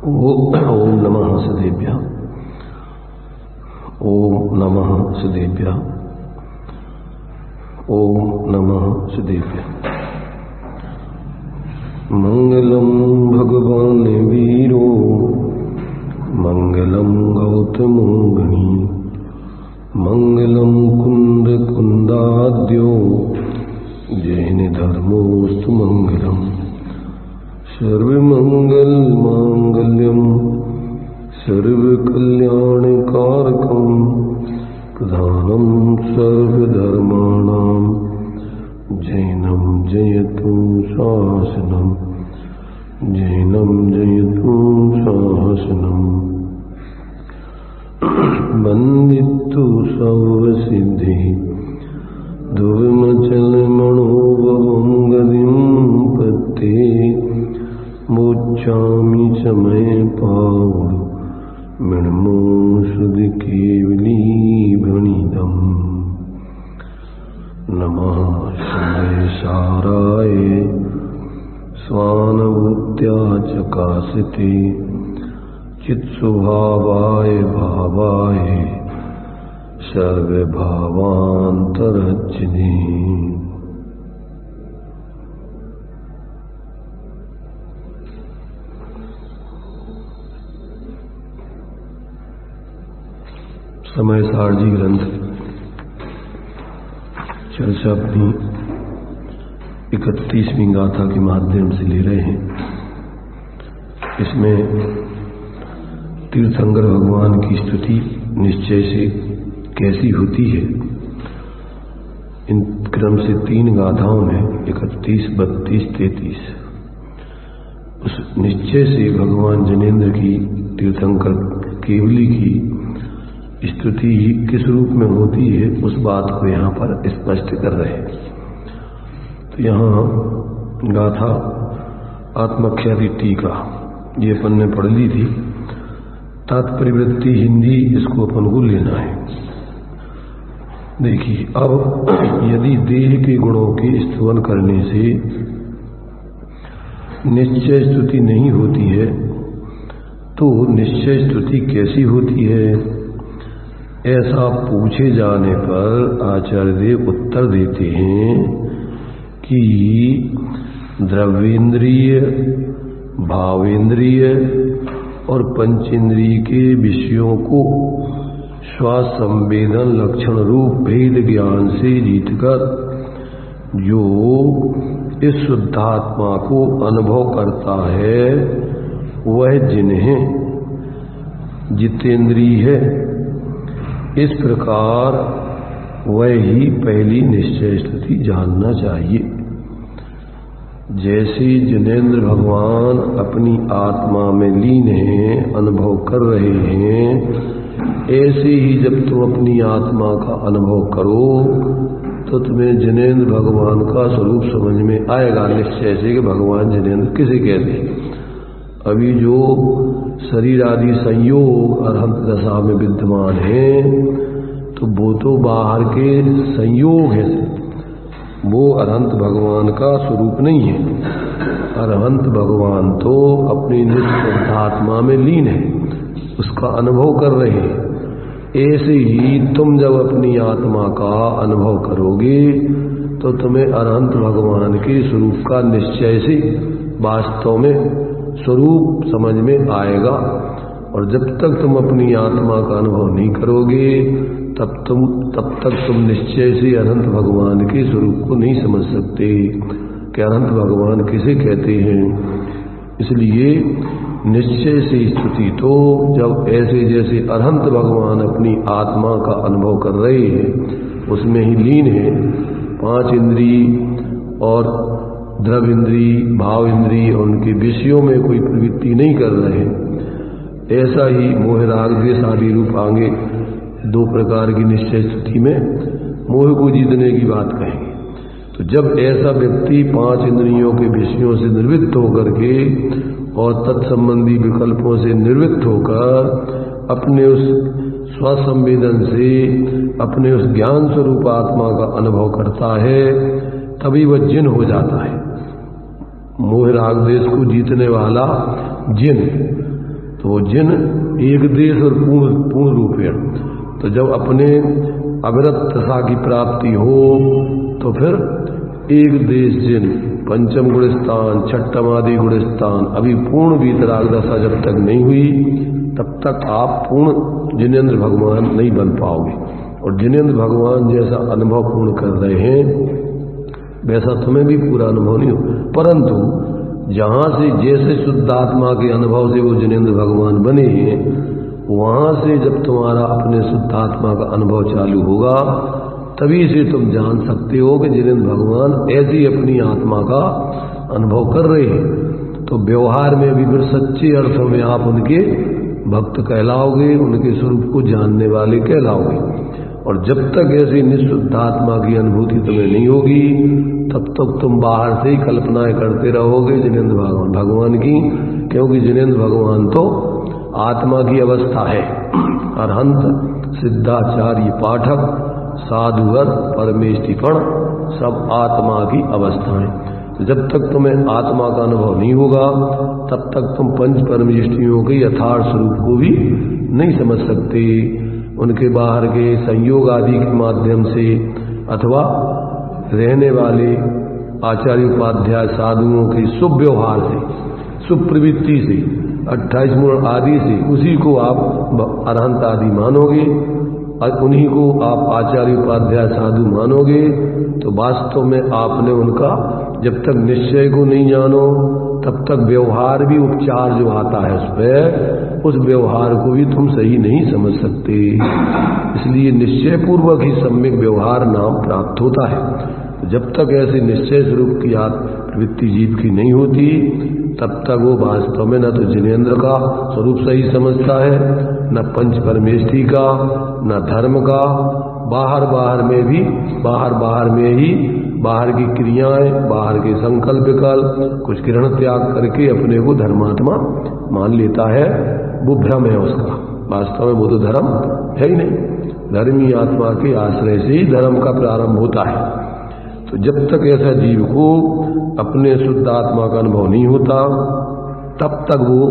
ओम नमः सदेभ्यः। ओम नमः सदेभ्यः। ओम नमः सदेभ्यः। मंगलम भगवान वीरो मंगलम गौतमो गणी मंगलम कुंद कुंदाद्यो जैन धर्मोस्तु मंगलम सर्वमंगल मांगल्यम सर्वकल्याणकारकम प्रधानम सर्वधर्माणां जैनम जयतु शासनम जैनम जयतु शासनम वंदितु सर्वसिद्धि ध्रुवमचल मनोभवं गतिं पत्ते मोक्षामि समय पावडु मृण्मो सुधि केवली भणिदम्। नमः सुरेशाराय स्वानुभूत्या चकासिते चित्स्वभावाय भावाय सर्वभावान्तरज्जने। समय सारजी ग्रंथ चर्चा अपनी 31वीं गाथा के माध्यम से ले रहे हैं। इसमें तीर्थंकर भगवान की स्तुति निश्चय से कैसी होती है, इन क्रम से 3 गाथाओं में 31, 32, 33 उस निश्चय से भगवान जनेन्द्र की तीर्थंकर केवली की स्तुति किस रूप में होती है उस बात को यहाँ पर स्पष्ट कर रहे हैं। तो यहाँ गाथा आत्मख्याति टीका ये अपन ने पढ़ ली थी। तात्पर्यवृत्ति हिंदी इसको अपन को लेना है। देखिए, अब यदि देह के गुणों के स्तवन करने से निश्चय स्तुति नहीं होती है तो निश्चय स्तुति कैसी होती है, ऐसा पूछे जाने पर आचार्य देव उत्तर देते हैं कि द्रव्येंद्रिय, भावेंद्रिय और पंचेंद्रिय के विषयों को श्वास संवेदन लक्षण रूप भेद ज्ञान से जीतकर जो इस शुद्धात्मा को अनुभव करता है वह जिन्हें जितेंद्रिय है, इस प्रकार वह ही पहली निश्चय स्तुति जानना चाहिए। जैसे जिनेन्द्र भगवान अपनी आत्मा में लीन हैं, अनुभव कर रहे हैं, ऐसे ही जब तुम अपनी आत्मा का अनुभव करो तो तुम्हें जिनेन्द्र भगवान का स्वरूप समझ में आएगा निश्चय से कि भगवान जिनेन्द्र किसे कहते हैं। अभी जो शरीर आदि संयोग अरहंत दशा में विद्यमान है तो वो तो बाहर के संयोग है, वो अरहंत भगवान का स्वरूप नहीं है। अरहंत भगवान तो अपनी निष्शुद्धात्मा में लीन है, उसका अनुभव कर रहे हैं। ऐसे ही तुम जब अपनी आत्मा का अनुभव करोगे तो तुम्हें अरहंत भगवान के स्वरूप का निश्चय से वास्तव में स्वरूप समझ में आएगा। और जब तक तुम अपनी आत्मा का अनुभव नहीं करोगे तब तक तुम निश्चय से अनंत भगवान के स्वरूप को नहीं समझ सकते कि अनंत भगवान किसे कहते हैं। इसलिए निश्चय से स्तुति तो जब ऐसे जैसे अनंत भगवान अपनी आत्मा का अनुभव कर रहे हैं उसमें ही लीन है, 5 इंद्रिय और द्रव्य इंद्रिय, भाव इंद्रिय उनके विषयों में कोई प्रवृत्ति नहीं कर रहे हैं, ऐसा ही मोह राग द्वेष आदि रूप आगे 2 प्रकार की निश्चय स्तुति में मोह को जीतने की बात कहेंगे। तो जब ऐसा व्यक्ति 5 इंद्रियों के विषयों से निर्वृत्त होकर के और तत्संबंधी विकल्पों से निर्वृत्त होकर अपने उस स्वसंवेदन से अपने उस ज्ञान स्वरूप आत्मा का अनुभव करता है तभी वह जिन हो जाता है। मोह राग देश को जीतने वाला जिन तो वो जिन एक देश और पूर्ण रूपेण। तो जब अपने अविरत दशा की प्राप्ति हो तो फिर एक देश जिन, पंचम गुणस्थान, छठम आदि गुणस्थान, अभी पूर्ण वीतराग दशा जब तक नहीं हुई तब तक आप पूर्ण जिनेंद्र भगवान नहीं बन पाओगे। और जिनेंद्र भगवान जैसा अनुभव पूर्ण कर रहे हैं वैसा तुम्हें भी पूरा अनुभव नहीं हो, परंतु जहां से जैसे शुद्धात्मा के अनुभव से वो जिनेंद्र भगवान बने वहां से जब तुम्हारा अपने शुद्धात्मा का अनुभव चालू होगा तभी से तुम जान सकते हो कि जिनेंद्र भगवान ऐसी अपनी आत्मा का अनुभव कर रहे हैं। तो व्यवहार में भी फिर सच्चे अर्थों में आप उनके भक्त कहलाओगे, उनके स्वरूप को जानने वाले कहलाओगे। और जब तक ऐसी निशुद्धात्मा की अनुभूति तुम्हें नहीं होगी तब तक तुम बाहर से ही कल्पनाएं करते रहोगे जिनेंद्र भगवान की, क्योंकि जिनेंद्र भगवान तो आत्मा की अवस्था है। अरहंत, सिद्धाचार्य, पाठक, साधुवर, परमेष्टिकण सब आत्मा की अवस्थाएं। तो जब तक तुम्हें आत्मा का अनुभव नहीं होगा तब तक तुम पंच परमेष्टियों के यथार्थ स्वरूप को भी नहीं समझ सकते। उनके बाहर के संयोग आदि के माध्यम से अथवा रहने वाले आचार्य उपाध्याय साधुओं के शुभ व्यवहार से, शुभ प्रवृत्ति से, 28 मूल आदि से उसी को आप अरहंत आदि मानोगे, उन्हीं को आप आचार्य उपाध्याय साधु मानोगे। तो वास्तव में आपने उनका जब तक निश्चय को नहीं जानो तब तक व्यवहार भी, उपचार जो आता है उस पर, उस व्यवहार को भी तुम सही नहीं समझ सकते। इसलिए निश्चय पूर्वक ही सम्यक व्यवहार नाम प्राप्त होता है। जब तक ऐसे निश्चय स्वरूप की प्रवृत्ति जीव की नहीं होती तब तक वो वास्तव में न तो जिनेंद्र का स्वरूप सही समझता है, न पंच परमेष्ठी का, न धर्म का। बाहर में ही बाहर की क्रियाएं, बाहर के संकल्प विकल्प, कुछ ग्रहण त्याग करके अपने को धर्मात्मा मान लेता है। वो भ्रम है उसका, वास्तव में वो तो धर्म है ही नहीं। धर्मी आत्मा के आश्रय से ही धर्म का प्रारंभ होता है। तो जब तक ऐसा जीव को अपने शुद्ध आत्मा का अनुभव नहीं होता तब तक वो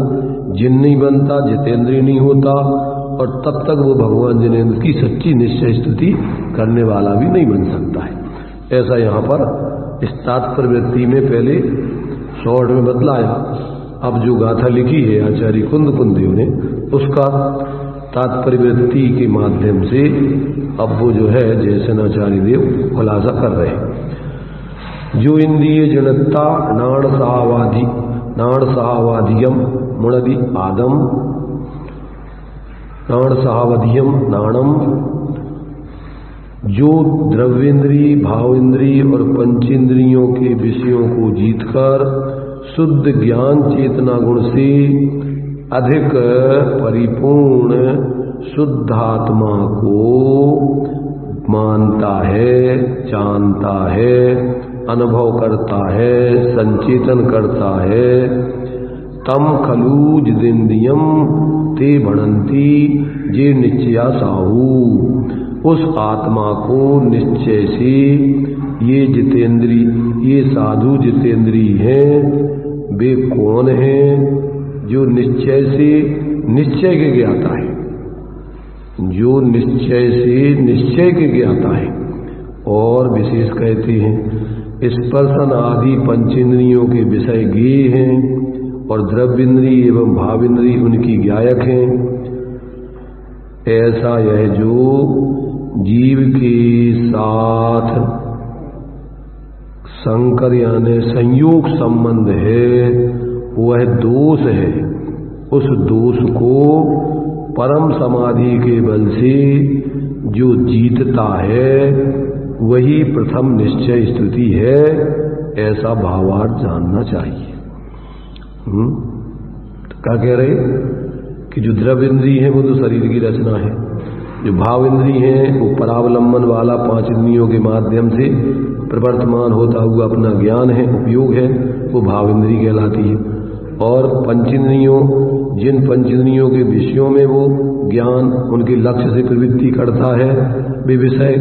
जिन नहीं बनता, जितेंद्रिय नहीं होता, और तब तक वो भगवान जिनेंद्र की सच्ची निश्चय स्तुति करने वाला भी नहीं बन सकता है। ऐसा यहाँ पर इस तात्पर्य वृत्ति में पहले शॉर्ट में बतलाया। अब जो गाथा लिखी है आचार्य कुंददेव ने उसका तात्पर्य वृत्ति के माध्यम से अब वो जो है जैसे आचार्य देव खुलासा कर रहे हैं। जो इंद्रिय जनता नाण सहावाधियम मुणदि आदम, नाण सहावधियम नाणम, जो द्रव्येंद्री, भावेंद्री और पंचेंद्रियों के विषयों को जीतकर शुद्ध ज्ञान चेतना गुण से अधिक परिपूर्ण शुद्धात्मा को मानता है, जानता है, अनुभव करता है, संचेतन करता है, तम खलु जितेन्द्रियम ते भणंती जे निश्चया साहू, उस आत्मा को निश्चय से ये जितेंद्री, ये साधु जितेंद्री हैं। वे कौन हैं? जो निश्चय से निश्चय के ज्ञाता है, जो निश्चय से निश्चय के ज्ञाता है। और विशेष कहते हैं स्पर्शन आदि पंचेंद्रियों के विषय ज्ञेय हैं और द्रव्येंद्री एवं भावेंद्री उनकी ज्ञायक हैं। ऐसा यह जो जीव के साथ संकर यानी संयोग संबंध है वह दोष है। उस दोष को परम समाधि के बल से जो जीतता है वही प्रथम निश्चय स्तुति है, ऐसा भावार्थ जानना चाहिए। तो क्या कह रहे कि जो द्रव्य इंद्रिय है वो तो शरीर की रचना है, जो भाव इंद्रिय है वो परावलंबन वाला 5 इंद्रियों के माध्यम से प्रवर्तमान होता हुआ अपना ज्ञान है, उपयोग है, वो भाव इंद्रिय कहलाती है। और पंचेंद्रियों, जिन पंचेंद्रियों के विषयों में वो ज्ञान उनके लक्ष्य से प्रवृत्ति करता है वे विषय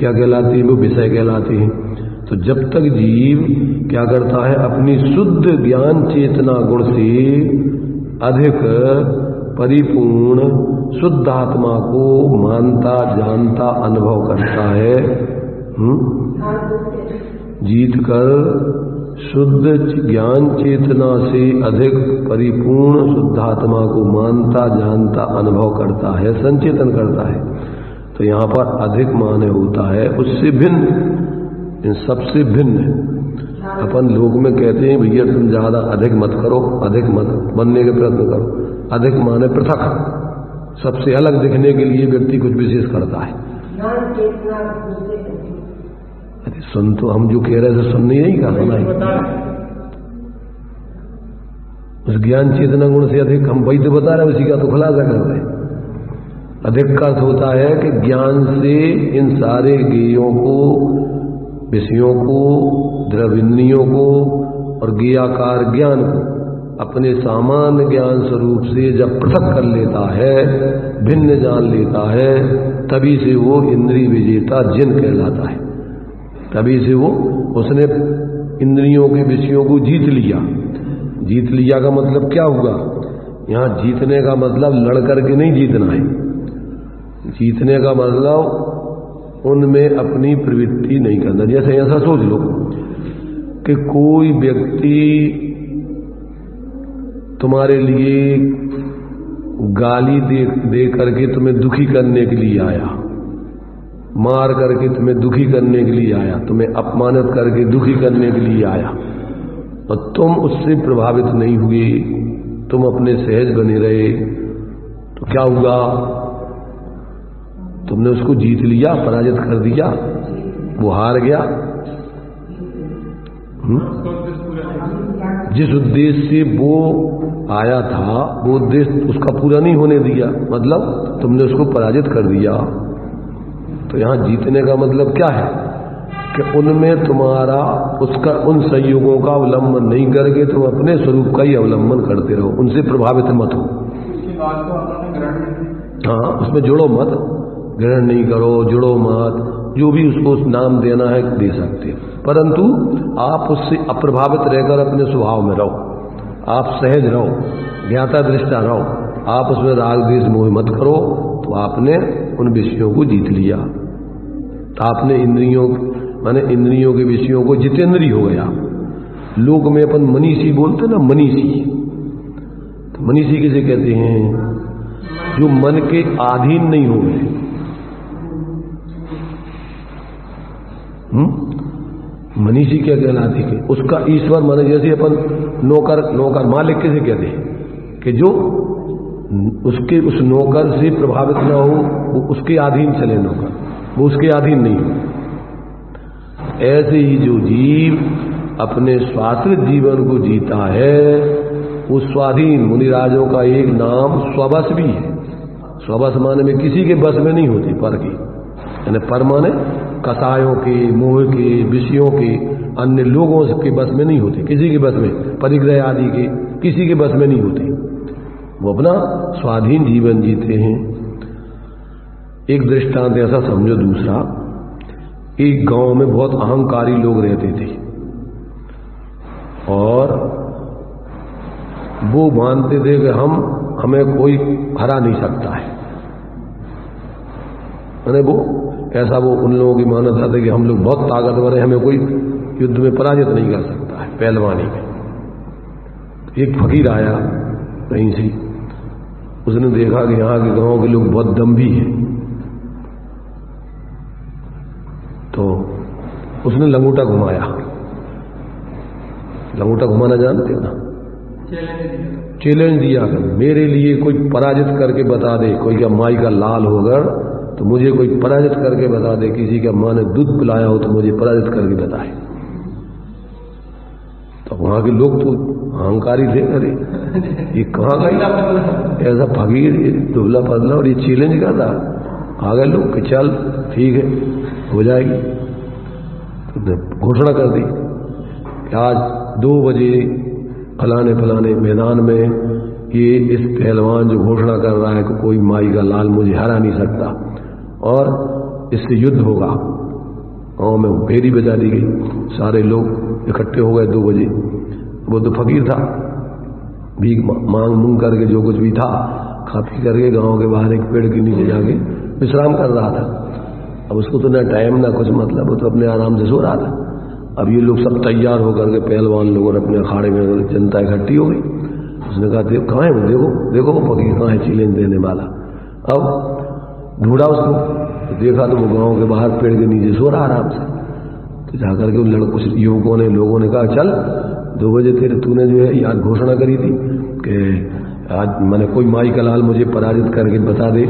क्या कहलाती है? वो विषय कहलाते हैं। तो जब तक जीव क्या करता है अपनी शुद्ध ज्ञान चेतना गुण से अधिक परिपूर्ण शुद्ध आत्मा को मानता, जानता, अनुभव करता है, जीत कर शुद्ध ज्ञान चेतना से अधिक परिपूर्ण शुद्ध आत्मा को मानता, जानता, अनुभव करता है, संचेतन करता है। तो यहाँ पर अधिक माने होता है उससे भिन्न, इन सबसे भिन्न। अपन लोग में कहते हैं भैया तुम ज्यादा अधिक मत करो, अधिक मत बनने के प्रयत्न करो। अधिक माने पृथक, सबसे अलग दिखने के लिए व्यक्ति कुछ विशेष करता है। अरे सुन, तो हम जो कह रहे थे सुननी नहीं का सुना ही। उस ज्ञान चेतना गुण से अधिक हम वही तो बता रहे, उसी का तो खुलासा कर रहे। अधिक का अर्थ होता है कि ज्ञान से इन सारे ज्ञेयों को, विषयों को, द्रविणियों को और ज्ञेयाकार ज्ञान को अपने सामान्य ज्ञान स्वरूप से जब पृथक कर लेता है, भिन्न जान लेता है, तभी से वो इंद्रिय विजेता जिन कहलाता है। तभी से वो उसने इंद्रियों के विषयों को जीत लिया। जीत लिया का मतलब क्या हुआ? यहां जीतने का मतलब लड़ करके नहीं जीतना है। जीतने का मतलब उनमें अपनी प्रवृत्ति नहीं करना। जैसे ऐसा सोच लो कि कोई व्यक्ति तुम्हारे लिए गाली दे करके तुम्हें दुखी करने के लिए आया, मार करके तुम्हें दुखी करने के लिए आया, तुम्हें अपमानित करके दुखी करने के लिए आया, और तुम उससे प्रभावित नहीं हुए, तुम अपने सहज बने रहे, तो क्या हुआ? तुमने उसको जीत लिया, पराजित कर दिया, वो हार गया। जिस उद्देश्य से वो आया था वो उद्देश्य उसका पूरा नहीं होने दिया, मतलब तुमने उसको पराजित कर दिया। तो यहां जीतने का मतलब क्या है कि उनमें तुम्हारा उसका उन संयोगों का अवलंबन नहीं करके तुम अपने स्वरूप का ही अवलंबन करते रहो, उनसे प्रभावित मत हो। हाँ, उसमें जुड़ो मत, ग्रहण नहीं करो, जुड़ो मत, जो भी उसको नाम देना है दे सकते हो, परंतु आप उससे अप्रभावित रहकर अपने स्वभाव में रहो, आप सहज रहो, ज्ञाता दृष्टा रहो, आप उसमें राग द्वेष मोह मत करो। तो आपने उन विषयों को जीत लिया, आपने इंद्रियों माने इंद्रियों के विषयों को जितेंद्रिय हो गया। लोक में अपन मनीषी बोलते ना, मनीषी। तो मनीषी किसे कहते हैं? जो मन के अधीन नहीं हो गए। मनीषी क्या कहलाती है? उसका ईश्वर माने, जैसे अपन नौकर मालिक किसे कहते हैं? कि जो उसके उस नौकर से प्रभावित ना हो, वो उसके अधीन चले, नौकर वो उसके अधीन नहीं हो। ऐसे ही जो जीव अपने स्वाश्रित जीवन को जीता है, वो स्वाधीन। मुनिराजों का एक नाम स्वबस भी है। स्वबस माने में किसी के बस में नहीं होती, पर की, यानी पर माने कसायों के, मोह के, विषयों के, अन्य लोगों के बस में नहीं होती, किसी के बस में, परिग्रह आदि के किसी के बस में नहीं होती। वो अपना स्वाधीन जीवन जीते हैं। एक दृष्टांत ऐसा समझो। दूसरा, एक गांव में बहुत अहंकारी लोग रहते थे और वो मानते थे कि हमें कोई हरा नहीं सकता है। मैंने वो ऐसा, वो उन लोगों की मान्यता था कि हम लोग बहुत ताकतवर हैं, हमें कोई युद्ध में पराजित नहीं कर सकता है, पहलवानी में। एक फकीर आया कहीं से, उसने देखा कि यहाँ के गांव के लोग बहुत दम्भी हैं, तो उसने लंगूटा घुमाया। लंगूटा घुमाना जानते हो ना? चैलेंज दिया कि मेरे लिए कोई पराजित करके बता दे। कोई का माई का लाल होगा तो मुझे कोई पराजित करके बता दे, किसी का माँ ने दूध पिलाया हो तो मुझे पराजित करके बताए। तो वहां के लोग तो अहंकारी थे, अरे ये कहाँ का ऐसा फकीर, दुबला पतला, और ये चैलेंज का था। आ गए लोग कि चल ठीक है, हो जाएगी। तो घोषणा कर दी कि आज 2 बजे फलाने फलाने मैदान में ये इस पहलवान जो घोषणा कर रहा है कि कोई माई का लाल मुझे हरा नहीं सकता और इससे युद्ध होगा। गाँव में भेरी बजा दी गई, सारे लोग इकट्ठे हो गए 2 बजे। वो तो फकीर था, भीख मांग मूंग करके जो कुछ भी था खा पी करके गांव के बाहर एक पेड़ के नीचे जाके विश्राम कर रहा था। अब उसको तो ना टाइम ना कुछ मतलब, वो तो अपने आराम से सो रहा था। अब ये लोग सब तैयार होकर के पहलवान लोग और अपने अखाड़े में जनता इकट्ठी हो गई। उसने कहा देख कहाँ है वो, देखो देखो वो फकीर कहाँ है चैलेंज देने वाला। अब ढूंढा उसको तो देखा तो वो गांव के बाहर पेड़ के नीचे सो रहा आराम से। तो जाकर के उन लड़कों युवकों ने लोगों ने कहा चल 2 बजे तेरे तूने जो है याद घोषणा करी थी कि आज मैंने कोई माई का लाल मुझे पराजित करके बता दे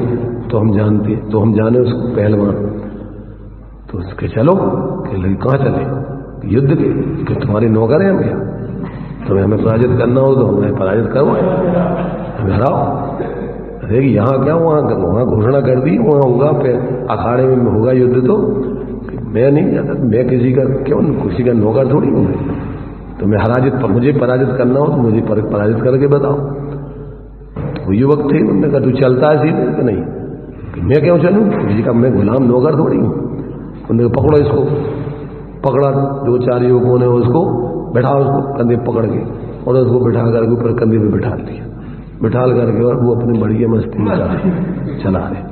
तो हम जानते तो हम जाने उसको पहलवान। तो उसके चलो कि लड़की कहाँ चले युद्ध के कि तुम्हारे नौकर हैं हम क्या, तुम्हें हमें पराजित करना हो तो हमें पराजित करो हमें हराओ। अरे यहाँ क्या वहाँ घोषणा कर दी वहाँ होगा फिर अखाड़े में होगा युद्ध। तो मैं नहीं जाता, मैं किसी का क्यों किसी का नौकर थोड़ी हूँ। तो मैं मुझे पराजित करना हो तो मुझे पराजित करके बताओ। तो युवक थे उन्होंने कहा तू चलता है सीधे कि नहीं, कि मैं क्यों चलूँ किसी का, मैं गुलाम नौकर थोड़ी हूँ। उन्होंने पकड़ो इसको, पकड़ा 2-4 युवकों ने उसको बैठा, उसको कंधे पकड़ के और उसको बिठा करके ऊपर कंधे पे बिठा लिया, बिठा करके और वो अपने बढ़िया मस्ती में चला रहे।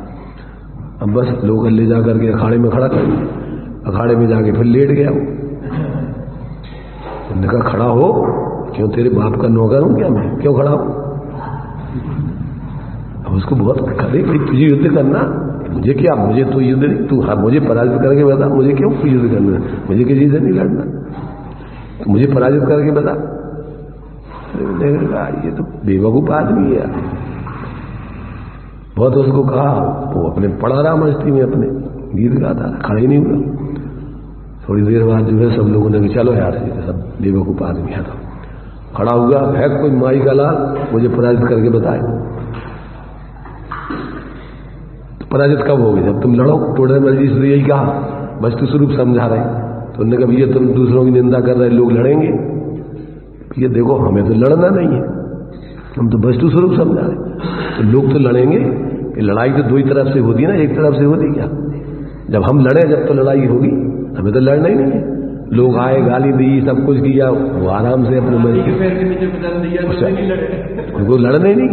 अब बस लोग ले जा करके अखाड़े में खड़ा कर दिया, अखाड़े में जाके फिर लेट गया। उन्होंने कहा खड़ा हो, क्यों तेरे बाप का नौकर हूं क्या मैं, क्यों खड़ा हूं। अब उसको बहुत खड़े भाई तुझे युद्ध करना, मुझे क्या, मुझे तो युद्ध नहीं, तू मुझे पराजित करके बता, मुझे क्यों युद्ध करना, मुझे किसी से नहीं लड़ना, तो मुझे पराजित करके बता। ये तो बेवकूफ आदमी है। बहुत उसको कहा, वो अपने पढ़ा रहा मस्ती में, अपने गीत गाता रहा, खड़ा ही नहीं हुआ। थोड़ी देर बाद जो है सब लोगों ने कहा चलो यार ये सब बेवकूफ आदमी है। तो खड़ा हुआ, है कोई माई का लाल मुझे पराजित करके बताए। तो पराजित कब होगी, जब तुम लड़ो। टोडर मर्जी से यही कहा, वस्तु स्वरूप समझा रहे। तो उन्होंने कहा ये तुम दूसरों की निंदा कर रहे, लोग लड़ेंगे। ये देखो हमें तो लड़ना नहीं है, हम तो वस्तु स्वरूप समझा रहे। तो लोग तो लड़ेंगे, लड़ाई तो 2 ही तरफ से होती है ना, एक तरफ से होती क्या। जब हम लड़े जब तो लड़ाई होगी, हमें तो लड़ना ही नहीं है। लोग आए गाली दी सब कुछ किया, वो आराम से अपने उनको लड़ना ही नहीं।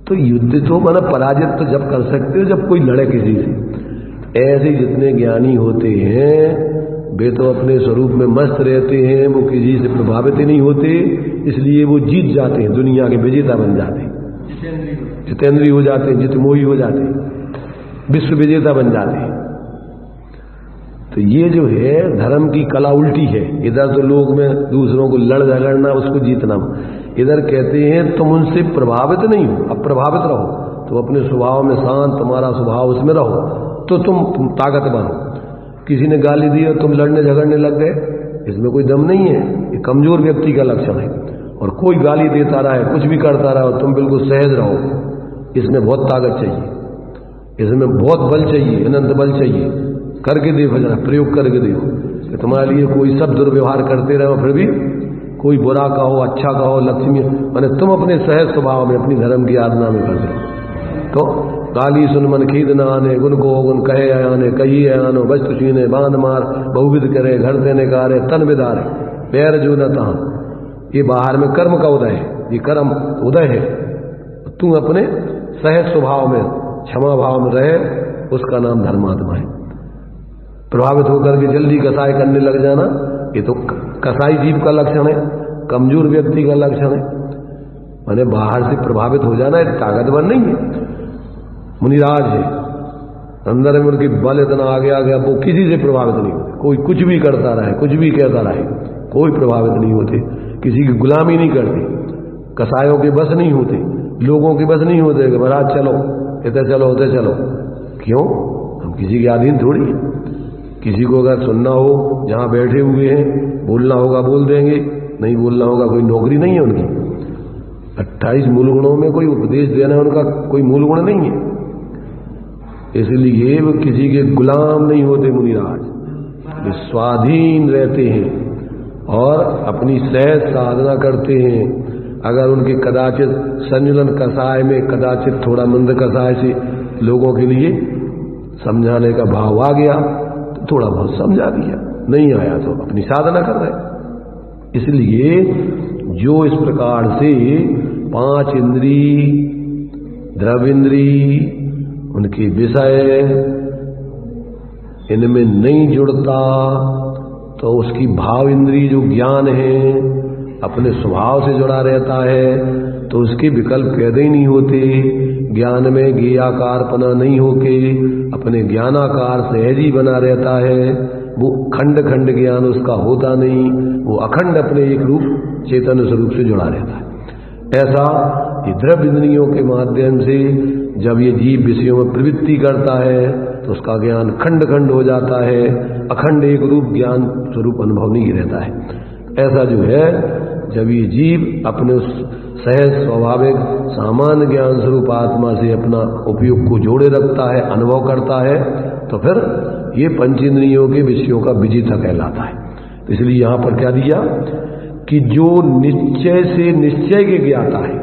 तो युद्ध तो मतलब पराजित तो जब कर सकते हो जब कोई लड़े किसी से। ऐसे जितने ज्ञानी होते हैं वे तो अपने स्वरूप में मस्त रहते हैं, वो किसी से प्रभावित ही नहीं होते, इसलिए वो जीत जाते हैं, दुनिया के विजेता बन जाते हैं, जितेंद्रीय हो जाते हैं, जितमोही हो जाते हैं, विश्व विजेता बन जाते हैं। तो ये जो है धर्म की कला उल्टी है। इधर तो लोग में दूसरों को लड़ झगड़ना, उसको जीतना। इधर कहते हैं तुम उनसे प्रभावित नहीं हो, अब प्रभावित रहो तो अपने स्वभाव में शांत, तुम्हारा स्वभाव उसमें रहो तो तुम ताकतवर हो। किसी ने गाली दी और तुम लड़ने झगड़ने लग गए, इसमें कोई दम नहीं है, ये कमजोर व्यक्ति का लक्षण है। और कोई गाली देता रहा है, कुछ भी करता रहा और तुम बिल्कुल सहज रहो, इसमें बहुत ताकत चाहिए, इसमें बहुत बल चाहिए, अनंत बल चाहिए। करके देखो जरा, प्रयोग करके देखो कि तुम्हारे लिए कोई सब दुर्व्यवहार करते रहो फिर भी कोई बुरा कहो अच्छा कहो, लक्ष्मी मैंने तुम अपने सहज स्वभाव में अपनी धर्म की आराधना में करते रहो। तो गाली सुन मन खीद न आने, गुण को गुण कहे आने, कही आनो, वस्तु छीने बांध मार, बहुविध करे, घर देने कारे, तन विदारे, पैर जो न तहा। ये बाहर में कर्म का उदय है, ये कर्म उदय है। तू अपने सहज स्वभाव में क्षमा भाव में रहे, उसका नाम धर्मात्मा है। प्रभावित होकर के जल्दी कसाई करने लग जाना, ये तो कसाई जीव का लक्षण है, कमजोर व्यक्ति का लक्षण है। माने बाहर से प्रभावित हो जाना ताकतवर नहीं है, मुनिराज है, अंदर में उनकी बल इतना आगे आ गया, वो किसी से प्रभावित नहीं होते। कोई कुछ भी करता रहे, कुछ भी कहता रहे, कोई प्रभावित नहीं होते, किसी की गुलामी नहीं करते, कसायों के बस नहीं होते, लोगों के बस नहीं होते कि महाराज चलो इधर चलो उधर चलो। क्यों, हम किसी के अधीन थोड़ी है। किसी को अगर सुनना हो, जहां बैठे हुए हैं, बोलना होगा बोल देंगे, नहीं बोलना होगा, कोई नौकरी नहीं है उनकी। 28 मूल गुणों में कोई उपदेश देना उनका कोई मूल गुण नहीं है, इसलिए वो किसी के गुलाम नहीं होते। मुनिराज वे स्वाधीन रहते हैं और अपनी सहज साधना करते हैं। अगर उनके कदाचित संजुलन कसाय में कदाचित थोड़ा मंद कसाय से लोगों के लिए समझाने का भाव आ गया तो थोड़ा बहुत समझा दिया, नहीं आया तो अपनी साधना कर रहे। इसलिए जो इस प्रकार से 5 इंद्री, द्रव्य इंद्री, उनके विषय इनमें नहीं जुड़ता, तो उसकी भाव इंद्री जो ज्ञान है अपने स्वभाव से जुड़ा रहता है, तो उसके विकल्प पैदा ही नहीं होते। ज्ञान में ज्ञेयाकारपना नहीं होके अपने ज्ञानाकार सहज ही बना रहता है। वो खंड खंड ज्ञान उसका होता नहीं, वो अखंड अपने एक रूप चेतन स्वरूप से जुड़ा रहता है। ऐसा ये द्रव्य इंद्रियों के माध्यम से जब ये जीव विषयों में प्रवृत्ति करता है तो उसका ज्ञान खंड खंड हो जाता है, अखंड एक रूप ज्ञान स्वरूप अनुभव नहीं रहता है। ऐसा जो है जब ये जीव अपने उस सहज स्वाभाविक सामान्य ज्ञान स्वरूप आत्मा से अपना उपयोग को जोड़े रखता है, अनुभव करता है, तो फिर ये पंचेंद्रियों के विषयों का विजेता कहलाता है। तो इसलिए यहां पर क्या दिया कि जो निश्चय से निश्चय के ज्ञाता है,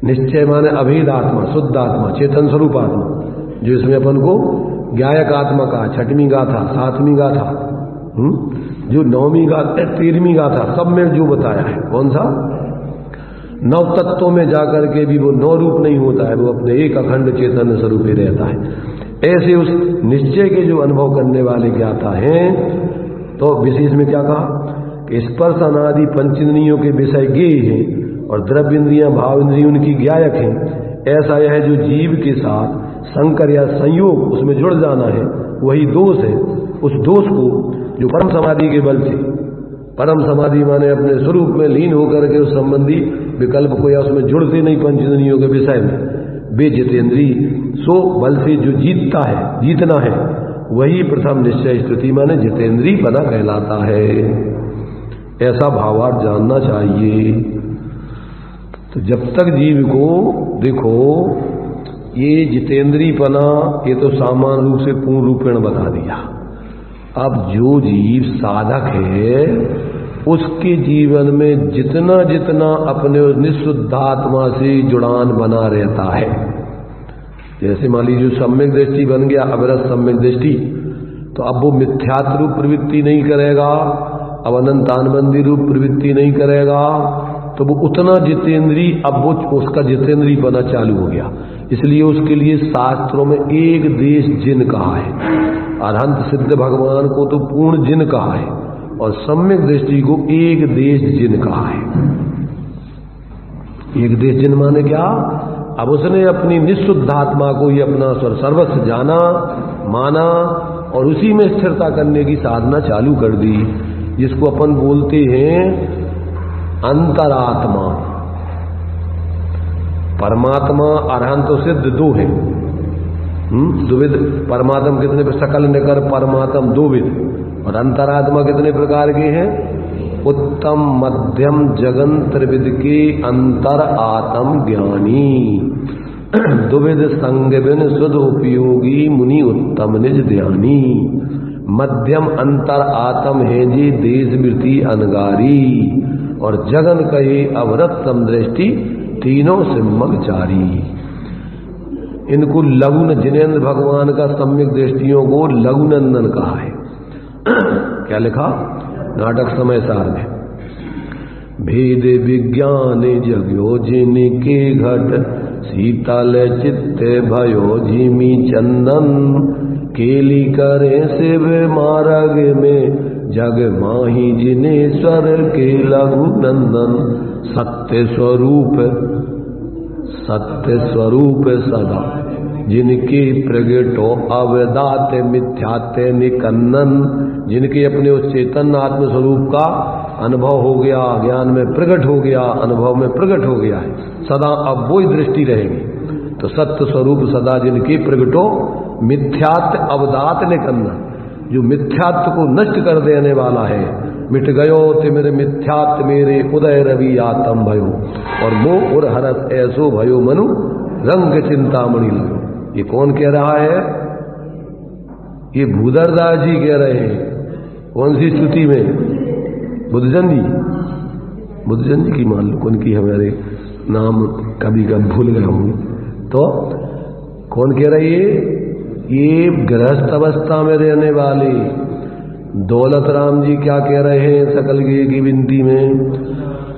निश्चय माने अभेद आत्मा, शुद्ध आत्मा, चेतन स्वरूप आत्मा, जो इसमें अपन को ज्ञायक आत्मा का 6वीं गाथा, 7वीं गाथा, जो 9वीं गाथा, 13वीं गाथा, सब में जो बताया है, कौन सा 9 तत्वों में जाकर के भी वो 9 रूप नहीं होता है, वो अपने एक अखंड चेतन स्वरूप ही रहता है। ऐसे उस निश्चय के जो अनुभव करने वाले ज्ञाता हैं, तो विशेष में क्या कहा कि स्पर्श अनादि पंचेंद्रियों के विषय ज्ञेय हैं और द्रव्य इंद्रियां भाव इंद्रिय उनकी ज्ञायक हैं। ऐसा यह जो जीव के साथ संकर या संयोग उसमें जुड़ जाना है, वही दोष है। उस दोष को जो परम समाधि के बल से, परम समाधि माने अपने स्वरूप में लीन होकर के उस संबंधी विकल्प को या उसमें जुड़ते नहीं पंचेंद्रियों के विषय में, वे जितेंद्री सो बल से जो जीतता है, जीतना है, वही प्रथम निश्चय स्तुति माने जितेंद्री बना कहलाता है। ऐसा भावार्थ जानना चाहिए। तो जब तक जीव को देखो ये जितेंद्रीपना, ये तो सामान्य रूप से पूर्ण रूपेण बता दिया। अब जो जीव साधक है उसके जीवन में जितना जितना अपने उस निःशुद्धात्मा से जुड़ान बना रहता है, जैसे मान लीजिए सम्यक दृष्टि बन गया, अविरत सम्यक दृष्टि, तो अब वो मिथ्यात्व रूप प्रवृत्ति नहीं करेगा, अब अनंतानबंदी रूप प्रवृत्ति नहीं करेगा, तो वो उतना जितेंद्री, अब वो उसका जितेंद्री बना चालू हो गया। इसलिए उसके लिए शास्त्रों में एक देश जिन कहा है, अरहंत सिद्ध भगवान को तो पूर्ण जिन कहा है, और सम्यक दृष्टि को एक देश जिन कहा है। एक देश जिन माने क्या? अब उसने अपनी निःशुद्धात्मा को ही अपना सर्वस्व जाना, माना और उसी में स्थिरता करने की साधना चालू कर दी, जिसको अपन बोलते हैं अंतरात्मा। परमात्मा अरहंत तो सिद्ध दो है, द्विविध परमात्मा कितने पर? सकल निकर परमात्म दो विध, और अंतरात्मा कितने प्रकार के हैं? उत्तम मध्यम जगन त्रिविध के अंतर आत्म ज्ञानी, दुविध संग बिन सुध उपयोगी मुनि उत्तम निज ध्यानी। मध्यम अंतर आत्म है जी देश वृत्ति अनगारी, और जगन कहे अवरत समदृष्टि तीनों सिम्मगचारी। इनको लघु, जिनेन्द्र भगवान का सम्यक दृष्टियों को लघुनंदन कहा है। क्या लिखा नाटक समय सार में? भेद विज्ञान जग्यो जिनके घट, शीतल चित्ते भयो झिमी चंदन, केली करे शिव मार्ग में जग माही जिनेश्वर के लघु नंदन। सत्य स्वरूप सदा जिनके प्रगटो अवदात मिथ्याते निकन्नन, जिनके अपने उस चेतन आत्म स्वरूप का अनुभव हो गया, ज्ञान में प्रकट हो गया, अनुभव में प्रकट हो गया है, सदा अब वो ही दृष्टि रहेगी। तो सत्य स्वरूप सदा जिनके प्रगटो मिथ्यात्व अवदात निकन्नन, जो मिथ्यात्व को नष्ट कर देने वाला है। मिट गयो तिमिर मिथ्यात्व मेरे उदय रवि आत्म भयो, और मोह और हरस ऐसो भयो मनु रंग चिंतामणि लगो। ये कौन कह रहा है? ये भूधरदास जी कह रहे हैं। कौन सी स्तुति में? बुद्धजन जी की मान लो, कौन की हमारे नाम कभी कभी भूल गए होंगे। तो कौन कह रही है? ये गृहस्थ अवस्था में रहने वाले दौलत राम जी क्या कह रहे हैं सकल की विनती में?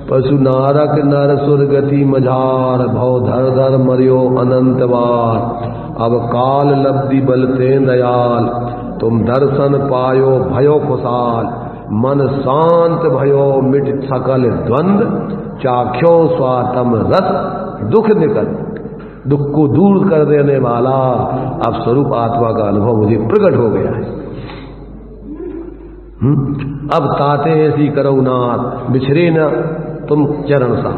पशु नारक नर सुर गति मझार, भव धर धर मरियो अनंत बार। अब काल लब्धि बलते दयाल, तुम दर्शन पायो भयो खुशाल। मन शांत भयो मिट सकल द्वंद, चाख्यो स्वातम रस दुख निकट। दुख को दूर कर देने वाला अब स्वरूप आत्मा का अनुभव मुझे प्रकट हो गया है। अब ताते ऐसी करो नाथ, बिछरे न तुम चरण सा।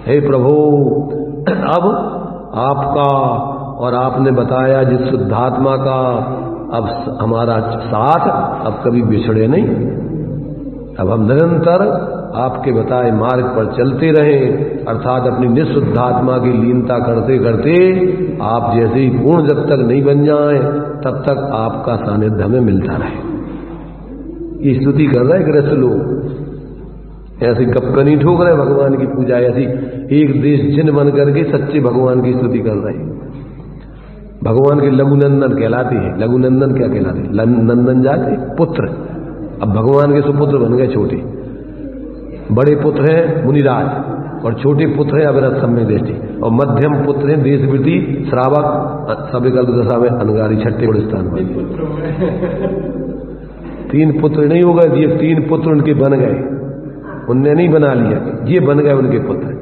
हे प्रभु, अब आपका और आपने बताया जिस शुद्धात्मा का अब हमारा साथ, अब कभी बिछड़े नहीं। अब हम निरंतर आपके बताए मार्ग पर चलते रहें, अर्थात अपनी निःशुद्धात्मा की लीनता करते करते आप जैसे ही पूर्ण जब तक नहीं बन जाएं तब तक आपका सानिध्य हमें मिलता रहे। ये स्तुति कर रहे हैं गृहस्थ लोग, ऐसे गपकनी ठोक रहे भगवान की पूजा, ऐसी एक देश जिन बन करके सच्चे भगवान की स्तुति कर रहे हैं। भगवान के लघुनंदन कहलाते हैं। लघुनंदन क्या कहलाते हैं? नंदन जाते पुत्र। अब भगवान के सुपुत्र बन गए छोटे। बड़े पुत्र हैं मुनिराज और छोटे पुत्र हैं अविरत सम्य दृष्टि, और मध्यम पुत्र हैं देशवृति श्रावक सविकल्प दशा में अनगारी छठे बड़े स्थान पर। तीन पुत्र नहीं हो गए, ये तीन पुत्र उनके बन गए, उनने नहीं बना लिया, ये बन गए उनके पुत्र।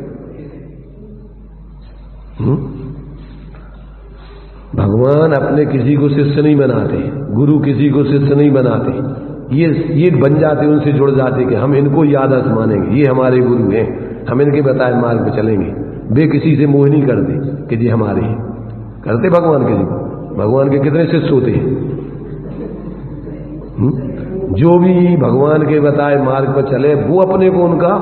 भगवान अपने किसी को शिष्य नहीं बनाते, गुरु किसी को शिष्य नहीं बनाते, ये बन जाते, उनसे जुड़ जाते कि हम इनको ही आदर्श मानेंगे, ये हमारे गुरु हैं, हम इनके बताए मार्ग पर चलेंगे। वे किसी से मोह नहीं करते कि जी हमारे हैं, करते भगवान के जी। भगवान के कितने शिष्य होते हैं? जो भी भगवान के बताए मार्ग पर चले वो अपने को उनका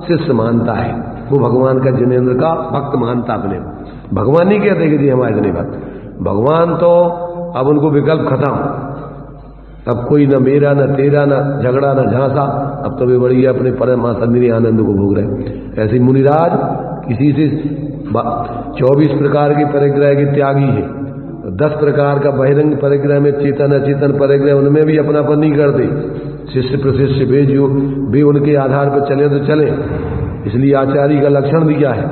शिष्य मानता है, वो भगवान का जिनेन्द्र का भक्त मानता अपने को। भगवान नहीं कहते कि जी हमारे इतने भक्त। भगवान तो अब उनको विकल्प खत्म, अब कोई न मेरा न तेरा न झगड़ा न झांसा, अब तो वे बड़ी अपने परमानंद आनंद को भोग रहे। ऐसे मुनिराज किसी से 24 प्रकार के परिग्रह के त्यागी है, 10 प्रकार का बहिरंग परिग्रह में चेतन अचेतन परिग्रह, उनमें भी अपनापन नहीं करते। शिष्य प्रशिष्य वे उनके आधार पर चले तो चले। इसलिए आचार्य का लक्षण दिया है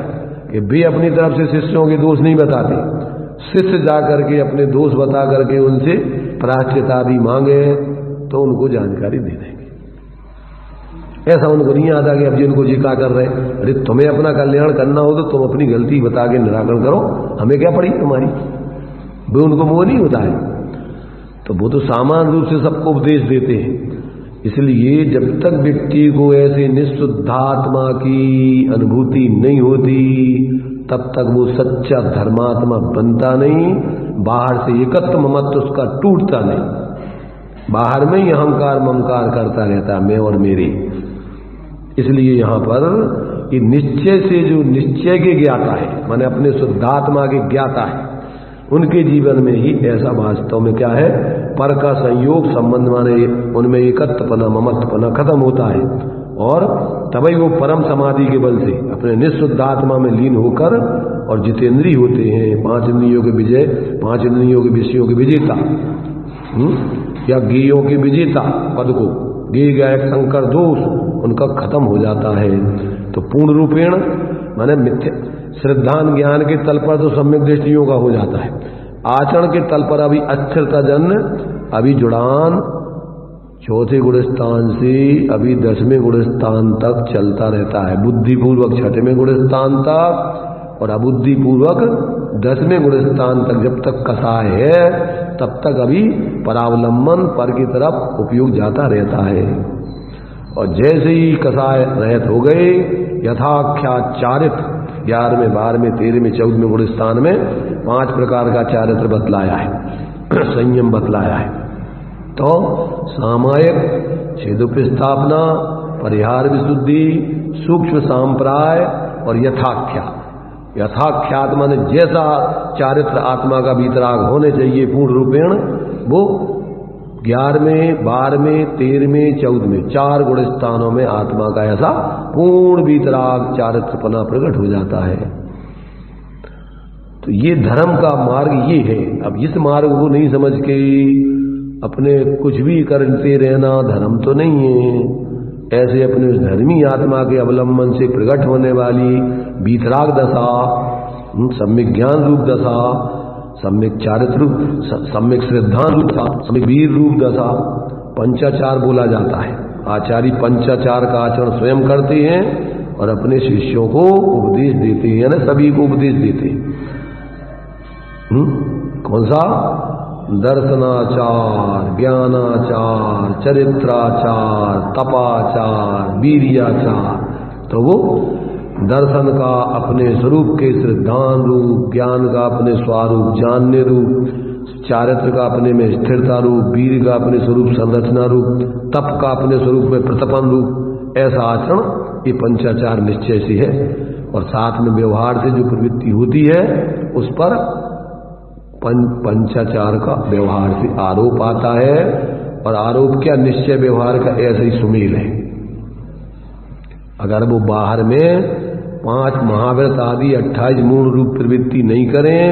कि वे अपनी तरफ से शिष्यों के दोष नहीं बताते, शिष्य जा करके अपने दोष बता करके उनसे प्रायश्चित आदि मांगे तो उनको जानकारी दे देंगे। ऐसा उनको नहीं आता कि अब जिनको जिक्र कर रहे, अरे तुम्हें अपना कल्याण करना हो तो तुम अपनी गलती बता के निराकरण करो, हमें क्या पड़ी तुम्हारी। वे उनको मोह नहीं होता है, तो वो तो सामान्य रूप से सबको उपदेश देते हैं। इसलिए जब तक व्यक्ति को ऐसे निःशुद्धात्मा की अनुभूति नहीं होती तब तक वो सच्चा धर्मात्मा बनता नहीं, बाहर से एकत्व ममत्व उसका टूटता नहीं, बाहर में ही अहंकार ममकार करता रहता मैं और मेरे। इसलिए यहां पर ये निश्चय से जो निश्चय के ज्ञाता है, माने अपने शुद्धात्मा के ज्ञाता है, उनके जीवन में ही ऐसा वास्तव में क्या है, पर का संयोग संबंध माने उनमें एकत्वपना ममत्वपना खत्म होता है, और तभी वो परम समाधि के बल से अपने निःशुद्धात्मा में लीन होकर और जितेंद्रीय होते हैं, 5 इंद्रियों के विजय, 5 इंद्रियों के विषयों के विजेता, या गेयों के विजेता पद को, गे गायक शंकर दोष उनका खत्म हो जाता है। तो पूर्ण रूपेण माने मिथ्या श्रद्धान ज्ञान के तल पर तो सम्यक दृष्टियों का हो जाता है, आचरण के तल पर अभी अक्षरता जन्य, अभी जुड़ान चौथे गुणस्थान से अभी 10वें गुणस्थान तक चलता रहता है, बुद्धिपूर्वक 6वें गुणस्थान तक और अबुद्धिपूर्वक 10वें गुणस्थान तक जब तक कसाय है तब तक अभी परावलंबन पर की तरफ उपयोग जाता रहता है। और जैसे ही कसाय रहित हो गए, यथाख्याचारित 11वें 12वें 13वें 14वें गुणस्थान में 5 प्रकार का चारित्र बतलाया है, संयम बतलाया है। तो सामायिक छेदोपस्थापना, परिहार विशुद्धि, सूक्ष्म सांप्राय और यथाख्या। यथाख्यात माने जैसा चारित्र आत्मा का वितराग होने चाहिए पूर्ण रूपेण, वो 11वें 12वें 13वें 14वें 4 गुण स्थानों में आत्मा का ऐसा पूर्ण वितराग चारित्रपना प्रकट हो जाता है। तो ये धर्म का मार्ग ये है। अब इस मार्ग को नहीं समझ के अपने कुछ भी करते रहना धर्म तो नहीं है, ऐसे अपने उस धर्मी आत्मा के अवलंबन से प्रकट होने वाली वीतराग दशा, सम्यक ज्ञान रूप दशा, सम्यक चारित्र, सम्यक श्रद्धा रूप दशा, सम्यक वीर रूप दशा, पंचाचार बोला जाता है। आचार्य पंचाचार का आचरण स्वयं करते हैं और अपने शिष्यों को उपदेश देते हैं, ना सभी को उपदेश देते हैं। कौन सा? दर्शनाचार, ज्ञानाचार, चरित्राचार, तपाचार, वीर्याचार। तो वो दर्शन का अपने स्वरूप के श्रद्धान रूप, ज्ञान का अपने स्वरूप जानने रूप, चारित्र का अपने में स्थिरता रूप, वीर का अपने स्वरूप संरचना रूप, तप का अपने स्वरूप में प्रतपन रूप, ऐसा आचरण ये पंचाचार निश्चय से है। और साथ में व्यवहार से जो प्रवृत्ति होती है उस पर पंचाचार का व्यवहार से आरोप आता है। और आरोप क्या? निश्चय व्यवहार का ऐसा ही सुमेल है। अगर वो बाहर में 5 महाव्रत आदि 28 मूल रूप प्रवृत्ति नहीं करें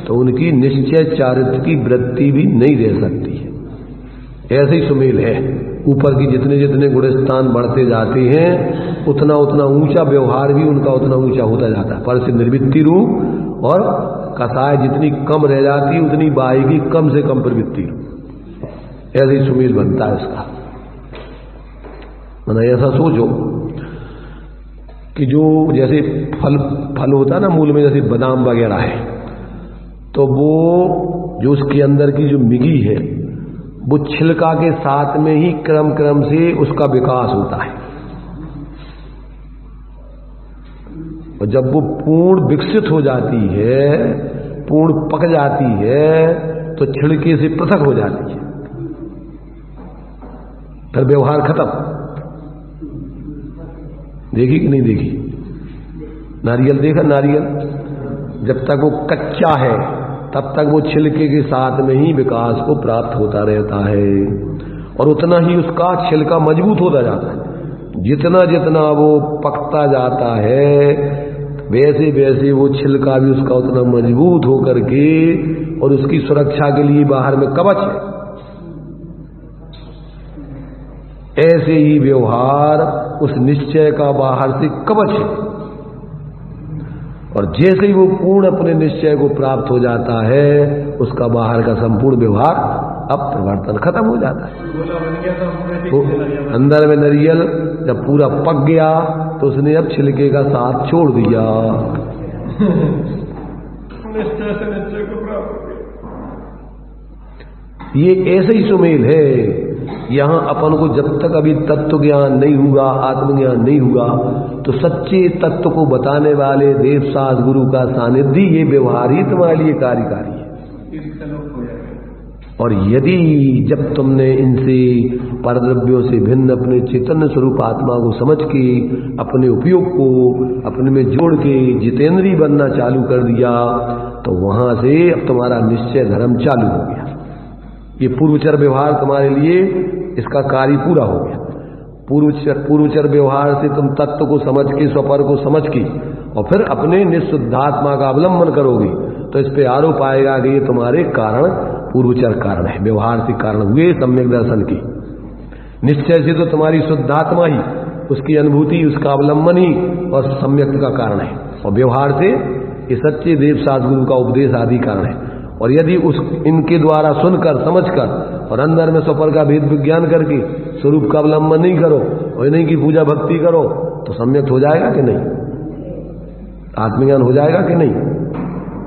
तो उनकी निश्चय चारित्र की वृत्ति भी नहीं रह सकती है। ऐसे ही सुमेल है। ऊपर की जितने जितने गुणस्थान बढ़ते जाते हैं उतना उतना ऊंचा व्यवहार भी उनका उतना ऊंचा होता जाता है। पर से निर्वृत्ति रूप और कसाय जितनी कम रह जाती उतनी बाई की कम से कम प्रवृत्ति। ऐसे ही सुमेल बनता है इसका। मैंने ऐसा सोचो कि जो जैसे फल होता है ना मूल में, जैसे बादाम वगैरह है, तो वो जो उसके अंदर की जो मिगी है वो छिलका के साथ में ही क्रम क्रम से उसका विकास होता है। और जब वो पूर्ण विकसित हो जाती है, पूर्ण पक जाती है, तो छिलके से पृथक हो जाती है, फिर व्यवहार खत्म। देखी कि नहीं देखी? नारियल देखा? नारियल जब तक वो कच्चा है तब तक वो छिलके के साथ में ही विकास को प्राप्त होता रहता है और उतना ही उसका छिलका मजबूत होता जाता है। जितना जितना वो पकता जाता है वैसे वैसे वो छिलका भी उसका उतना मजबूत होकर के और उसकी सुरक्षा के लिए बाहर में कवच है। ऐसे ही व्यवहार उस निश्चय का बाहर से कवच है। और जैसे ही वो पूर्ण अपने निश्चय को प्राप्त हो जाता है उसका बाहर का संपूर्ण व्यवहार अब परिवर्तन खत्म हो जाता है। तो अंदर में नारियल जब पूरा पक गया तो उसने अब छिलके का साथ छोड़ दिया। ये ऐसे ही सुमेल है। यहां अपन को जब तक अभी तत्व ज्ञान नहीं हुआ, आत्मज्ञान नहीं हुआ, तो सच्चे तत्व को बताने वाले देव सास गुरु का सानिध्य ये व्यवहार ही तुम्हारे लिए कार्यकारी है। और यदि जब तुमने इनसे परद्रव्यों से भिन्न अपने चैतन्य स्वरूप आत्मा को समझ के अपने उपयोग को अपने में जोड़ के जितेंद्रीय बनना चालू कर दिया तो वहां से अब तुम्हारा निश्चय धर्म चालू हो गया। ये पूर्वचर व्यवहार तुम्हारे लिए इसका कार्य पूरा हो गया। पूर्वचर व्यवहार से तुम तत्व को समझ के, स्वपर को समझ के और फिर अपने निःशुद्धात्मा का अवलंबन करोगे तो इस पे आरोप आएगा कि ये तुम्हारे कारण पूर्वचर कारण है, व्यवहार से कारण हुए सम्यक दर्शन की। निश्चय से तो तुम्हारी शुद्धात्मा ही, उसकी अनुभूति, उसका अवलंबन ही और सम्यक का कारण है, और व्यवहार से ये सच्चे देव सद्गुरु का उपदेश आदि कारण है। और यदि उस इनके द्वारा सुनकर समझकर और अंदर में स्वपर का भेद विज्ञान करके स्वरूप का अवलंबन नहीं करो और इन्हीं की पूजा भक्ति करो तो सम्यक हो जाएगा कि नहीं? आत्मज्ञान हो जाएगा कि नहीं?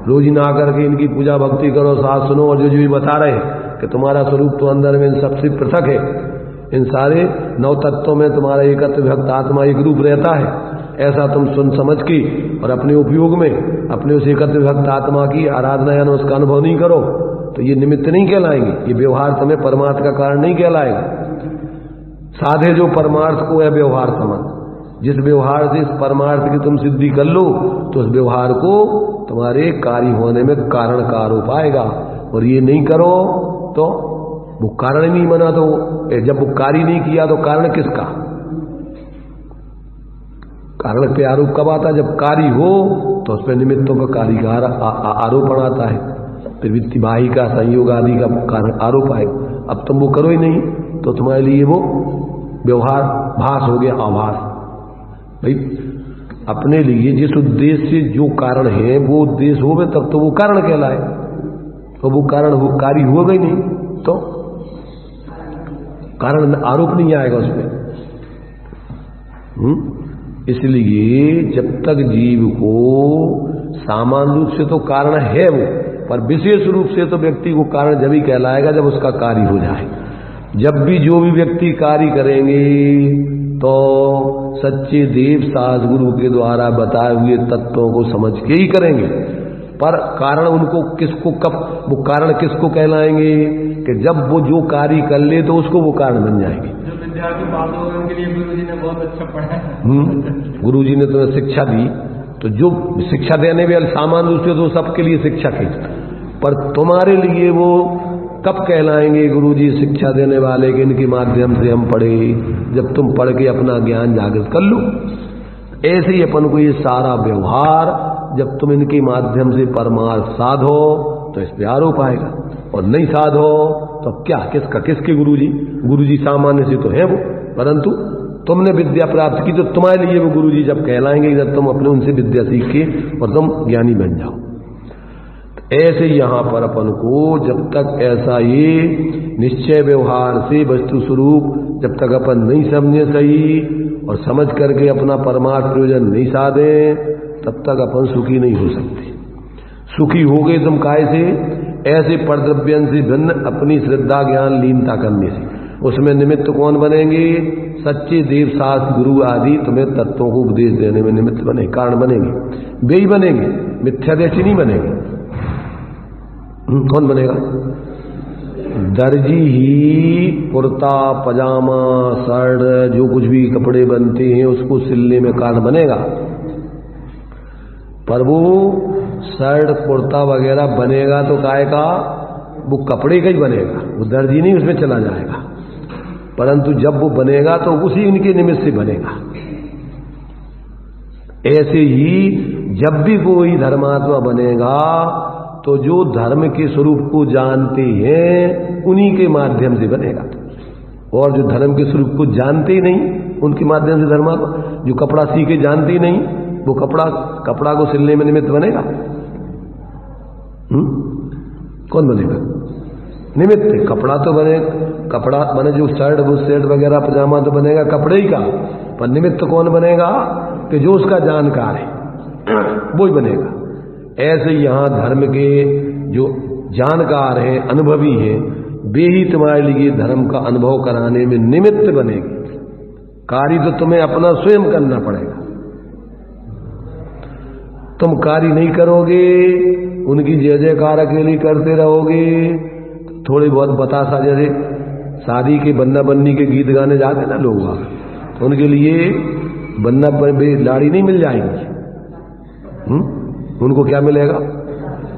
रोज ही ना करके इनकी पूजा भक्ति करो, साथ सुनो और जो भी बता रहे हैं कि तुम्हारा स्वरूप तो अंदर में इन सबसे पृथक है, इन सारे 9 तत्वों में तुम्हारा एकत्व विभक्त आत्मा एक रूप रहता है, ऐसा तुम सुन समझ के और अपने उपयोग में अपने उस एकत्व विभक्त आत्मा की आराधना या उसका अनुभव नहीं करो तो ये निमित्त नहीं कहलाएंगे। ये व्यवहार तुम्हें परमार्थ का कारण नहीं कहलाएगा। साधे जो परमार्थ को है व्यवहार समझ, जिस व्यवहार से इस परमार्थ की तुम सिद्धि कर लो तो उस व्यवहार को तुम्हारे कार्य होने में कारण का आरोप आएगा। और ये नहीं करो तो वो कारण नहीं बना, तो जब वो कार्य नहीं किया तो कारण किसका? कारण पे आरोप कब आता? जब कार्य हो तो उस पर निमित्तों का कार्य का आरोपण आता है, प्रवृत्ति बाही का संयोग आदि का कारण आरोप आए। अब तुम वो करो ही नहीं तो तुम्हारे लिए वो व्यवहार भास हो गया आभास। भाई अपने लिए जिस उद्देश्य से जो कारण है वो उद्देश्य हो गए तब तो वो कारण कहलाए, तो वो कारण वो कार्य होगा ही नहीं तो कारण आरोप नहीं आएगा उसमें। इसलिए जब तक जीव को सामान्य रूप से तो कारण है वो, पर विशेष रूप से तो व्यक्ति को कारण जब ही कहलाएगा जब उसका कार्य हो जाए। जब भी जो भी व्यक्ति कार्य करेंगे तो सच्चे देव सास गुरु के द्वारा बताए हुए तत्वों को समझ के ही करेंगे, पर कारण उनको किसको कब वो कारण किसको कहलाएंगे कि जब वो जो कार्य कर ले तो उसको वो कारण बन जाएंगे। जो विद्यार्थी बात हो उनके लिए गुरुजी ने बहुत अच्छा पढ़ाया। गुरुजी ने तुम्हें शिक्षा दी, तो जो शिक्षा देने वाले सामान्य रूप से तो सबके लिए शिक्षक है, पर तुम्हारे लिए वो कब कहलाएंगे गुरुजी शिक्षा देने वाले कि इनके माध्यम से हम पढ़े, जब तुम पढ़ के अपना ज्ञान जागृत कर लो। ऐसे ही अपन को ये सारा व्यवहार जब तुम इनके माध्यम से परमार्थ साधो तो इस पे आरोप आएगा, और नहीं साधो तो क्या किसका किसके गुरुजी सामान्य से तो है वो, परंतु तुमने विद्या प्राप्त की तो तुम्हारे लिए वो गुरुजी जब कहलाएंगे जब तुम अपने उनसे विद्या सीख के और तुम ज्ञानी बन जाओ। ऐसे यहां पर अपन को जब तक ऐसा ये निश्चय व्यवहार से वस्तु स्वरूप जब तक अपन नहीं समझे सही और समझ करके अपना परमार्थ प्रयोजन नहीं साधे तब तक अपन सुखी नहीं हो सकते। सुखी हो गए तुम काय से? ऐसे परद्रव्यन से भिन्न अपनी श्रद्धा ज्ञान लीनता करने से। उसमें निमित्त कौन बनेंगे? सच्चे देव शास्त्र गुरु आदि तुम्हें तत्वों को उपदेश देने में निमित्त बने, कारण बनेंगे, वे ही बनेंगे, मिथ्यादर्शी नहीं बनेंगे। कौन बनेगा? दर्जी ही कुर्ता पजामा शर्ट जो कुछ भी कपड़े बनते हैं उसको सिलने में कारण बनेगा, पर वो शर्ट कुर्ता वगैरह बनेगा तो काय का? वो कपड़े का ही बनेगा, वो दर्जी नहीं उसमें चला जाएगा, परंतु जब वो बनेगा तो उसी इनके निमित्त से बनेगा। ऐसे ही जब भी कोई धर्मात्मा बनेगा तो जो धर्म के स्वरूप को जानते हैं उन्हीं के माध्यम से बनेगा, और जो धर्म के स्वरूप को जानते ही नहीं उनके माध्यम से धर्मात्मा, जो कपड़ा सीखे जानते ही नहीं वो कपड़ा को सिलने में निमित्त बनेगा। कौन बनेगा? निमित्त। कपड़ा तो बने, कपड़ा बने जो शर्ट वो शर्ट वगैरह पजामा तो बनेगा कपड़े ही का, पर निमित्त कौन बनेगा? कि जो उसका जानकार है वो ही बनेगा। ऐसे यहां धर्म के जो जानकार हैं अनुभवी हैं वे ही तुम्हारे लिए धर्म का अनुभव कराने में निमित्त बनेगी। कार्य तो तुम्हें अपना स्वयं करना पड़ेगा। तुम कार्य नहीं करोगे, उनकी जय जयकार अकेली करते रहोगे, थोड़ी बहुत बतासा, जैसे शादी के बन्ना बन्नी के गीत गाने जाते ना लोग, तो उनके लिए बन्ना लाड़ी नहीं मिल जाएगी। उनको क्या मिलेगा?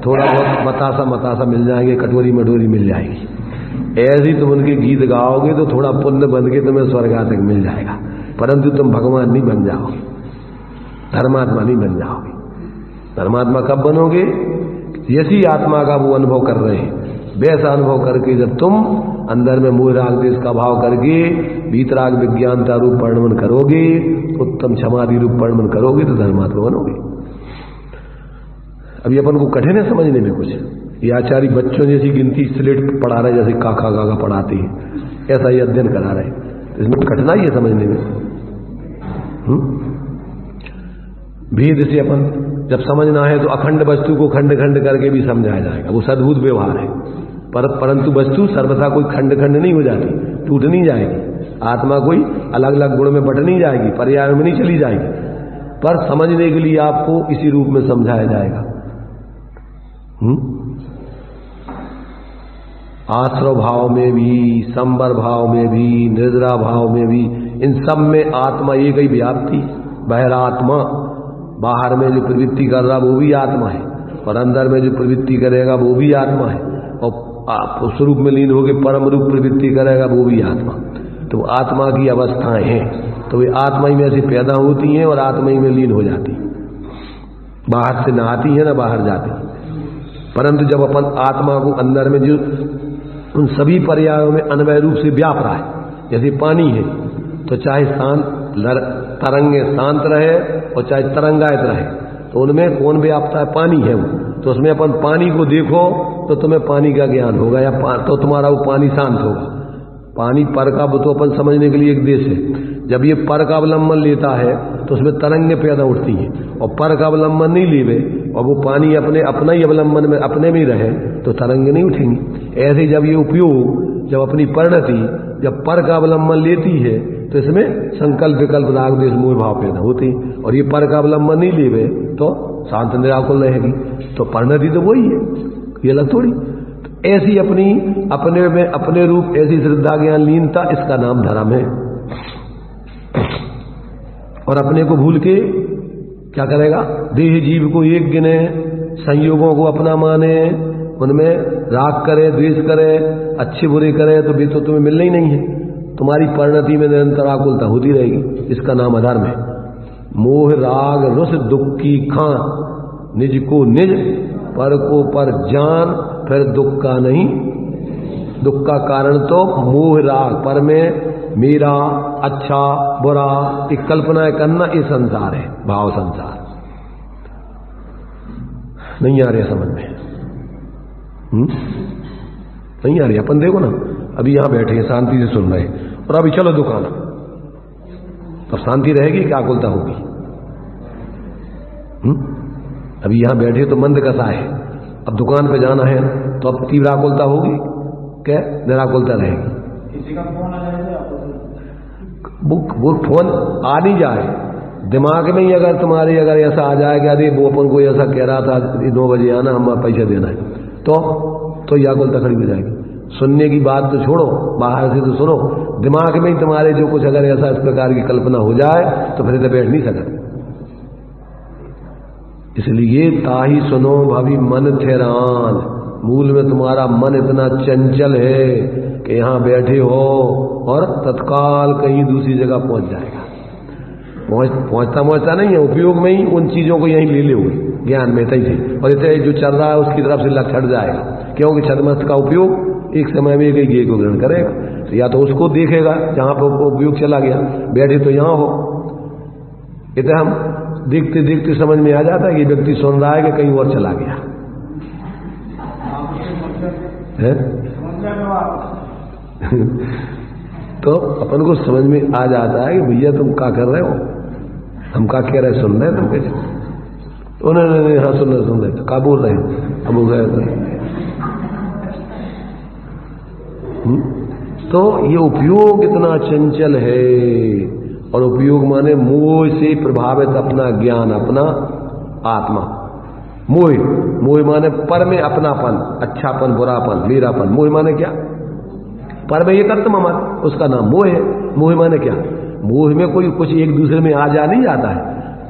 थोड़ा बहुत बतासा मिल जाएंगे, कटोरी मटोरी मिल जाएगी। ऐसे ही तुम उनके गीत गाओगे तो थोड़ा पुण्य बन के तुम्हें स्वर्गातक मिल जाएगा, परंतु तुम भगवान नहीं बन जाओगे, धर्मात्मा नहीं बन जाओगे। धर्मात्मा कब बनोगे? जैसी आत्मा का वो अनुभव कर रहे हैं वैसा अनुभव करके जब तुम अंदर में मोह राग देश का भाव करके वीतराग विज्ञानता रूप परिणमन करोगे, उत्तम क्षमादि रूप परिणमन करोगे तो धर्मात्मा बनोगे। अभी अपन को कठिन है समझने में कुछ, ये आचार्य बच्चों जैसी गिनती स्लेट पढ़ा रहे, जैसे काका गागा पढ़ाते हैं ऐसा ही अध्ययन करा रहे, इसमें कठिनाई है समझने में। भेद से अपन जब समझना है तो अखंड वस्तु को खंड खंड करके भी समझाया जाएगा, वो सद्भुत व्यवहार है, परंतु वस्तु सर्वथा कोई खंड खंड नहीं हो जाती, टूट नहीं जाएगी। आत्मा कोई अलग अलग गुण में बट नहीं जाएगी, पर्याय में नहीं चली जाएगी, पर समझने के लिए आपको इसी रूप में समझाया जाएगा। आश्रव भाव में भी, संबर भाव में भी, निर्जरा भाव में भी, इन सब में आत्मा एक ही व्याप्ति। बहिरात्मा बाहर में जो प्रवृत्ति कर रहा वो भी आत्मा है, और अंदर में जो प्रवृत्ति करेगा वो भी आत्मा है, और स्वरूप में लीन होकर परम रूप प्रवृत्ति करेगा वो भी आत्मा। तो आत्मा की अवस्थाएं हैं, तो वे आत्मा ही में से पैदा होती हैं और आत्मा ही में लीन हो जाती, बाहर से न आती है ना बाहर जाती। परंतु जब अपन आत्मा को अंदर में जो उन सभी पर्यायों में अन्वय रूप से व्याप रहा है, जैसे पानी है, तो चाहे तरंगे शांत रहे और चाहे तरंगायत रहे, तो उनमें कौन व्यापता है? पानी है वो। तो उसमें अपन पानी को देखो तो तुम्हें पानी का ज्ञान होगा, या तो तुम्हारा वो पानी शांत होगा। पानी पर का तो अपन समझने के लिए एक देश है। जब ये पर का अवलंबन लेता है तो उसमें तरंगे पैदा उठती हैं, और पर का अवलंबन नहीं लेवे और वो पानी अपना ही अवलंबन में अपने में ही रहे तो तरंगे नहीं उठेंगी। ऐसे जब ये उपयोग, जब अपनी परिणति जब पर का अवलंबन लेती है तो इसमें संकल्प विकल्प राग द्वेष मोह भाव पैदा होते हैं, और ये पर का अवलंबन नहीं लेवे तो शांत निराकुल रहेगी। तो परिणति तो वही है, ये अलग थोड़ी। तो ऐसी अपने में अपने रूप ऐसी श्रद्धा ज्ञान लीनता, इसका नाम धर्म है। और अपने को भूल के क्या करेगा? देह जीव को एक गिने, संयोगों को अपना माने, उनमें राग करे, द्वेष करे, अच्छे बुरे करे, तो भी तो तुम्हें मिलना ही नहीं है। तुम्हारी परिणति में निरंतर आकुलता होती रहेगी, इसका नाम अधर्म है। मोह राग रुस दुख की खान, निज को निज पर को पर जान, फिर दुख का नहीं। दुख का कारण तो मोह राग, पर में मेरा, अच्छा बुरा, एक कल्पना करना, ये संसार है, भाव संसार। नहीं आ रही समझ में? नहीं आ रही। अपन देखो ना, अभी यहां बैठे हैं, शांति से सुन रहे, और अभी चलो दुकान, तो शांति रहेगी क्या आकुलता होगी? अभी यहां बैठे तो मंद कसा है, अब दुकान पे जाना है तो अब तीव्र आकुलता होगी क्या? निराकुलता रहेगी। किसी का फोन आ जाएगा, वो फोन आ नहीं जाए, दिमाग में ही अगर तुम्हारे अगर ऐसा आ जाए कि अरे वो अपन को ऐसा कह रहा था 9 बजे आना, हम पैसा देना है, तो यह आकुलता खड़ी हो जाएगी। सुनने की बात तो छोड़ो, बाहर से तो सुनो, दिमाग में ही तुम्हारे जो कुछ अगर ऐसा इस प्रकार की कल्पना हो जाए तो फिर तो बैठ नहीं सकते। इसलिए ताही सुनो भाभी मन ठहरान, मूल में तुम्हारा मन इतना चंचल है कि यहां बैठे हो और तत्काल कहीं दूसरी जगह पहुंच जाएगा। पहुंचता नहीं है, उपयोग में ही उन चीजों को यहीं ले ले हुए ज्ञान में तई से, और इसे जो चल रहा है उसकी तरफ से लक्ष्य हट जाएगा, क्योंकि छदमस्त का उपयोग एक समय में एक ही को ग्रहण करेगा। तो या तो उसको देखेगा जहां पर उपयोग चला गया, बैठे तो यहां हो। इतना हम देखते देखते समझ में आ जाता है कि व्यक्ति सुन रहा है कि कहीं और चला गया है? तो अपन को समझ में आ जाता है कि भैया तुम क्या कर रहे हो, हम क्या कह रहे, सुन रहे हैं तुम कैसे? उन्होंने हाँ सुन रहे, क्या बोल रहे हैं, अब हो गया। तो ये उपयोग इतना चंचल है, और उपयोग माने मोह से प्रभावित अपना ज्ञान, अपना आत्मा। मोह माने पर में अपनापन, अच्छापन, बुरापन, मेरापन। मोह माने क्या? पर में ये कर्तव्य मत, उसका नाम मोह है। मोह माने क्या? मोह में कोई कुछ एक दूसरे में आ जा नहीं जाता है,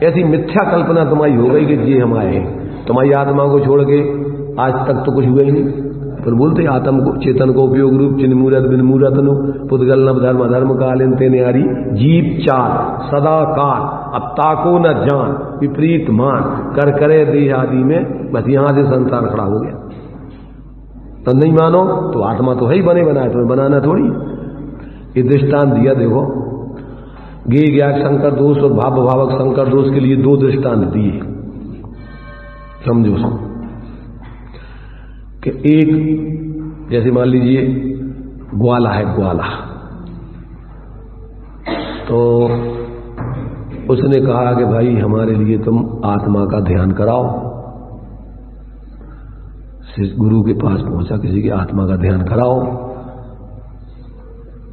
ऐसी मिथ्या कल्पना तुम्हारी हो गई कि ये हम आए हैं। तुम्हारी आत्मा को छोड़ के आज तक तो कुछ हुआ ही नहीं। पर बोलते आत्म को, चेतन को उपयोग रूप चिन्ह मूरत बिन मूरत नु पुद्गल नव धर्म धर्म कालीन तेने आरी जीव चार सदा काल, अब ताको न जान विपरीत मान कर करे देह आदि में। बस यहां से संसार खड़ा हो गया। तो नहीं मानो तो आत्मा तो है ही बने बनाए, तुम्हें बनाना थोड़ी। ये दृष्टांत दिया, देखो गे ज्ञाक संकर दोष और भाव भावक संकर दोष के लिए 2 दृष्टांत दिए, समझो उसको। कि एक जैसे मान लीजिए ग्वाला है, ग्वाला, तो उसने कहा कि भाई हमारे लिए तुम आत्मा का ध्यान कराओ। गुरु के पास पहुंचा, किसी की आत्मा का ध्यान कराओ।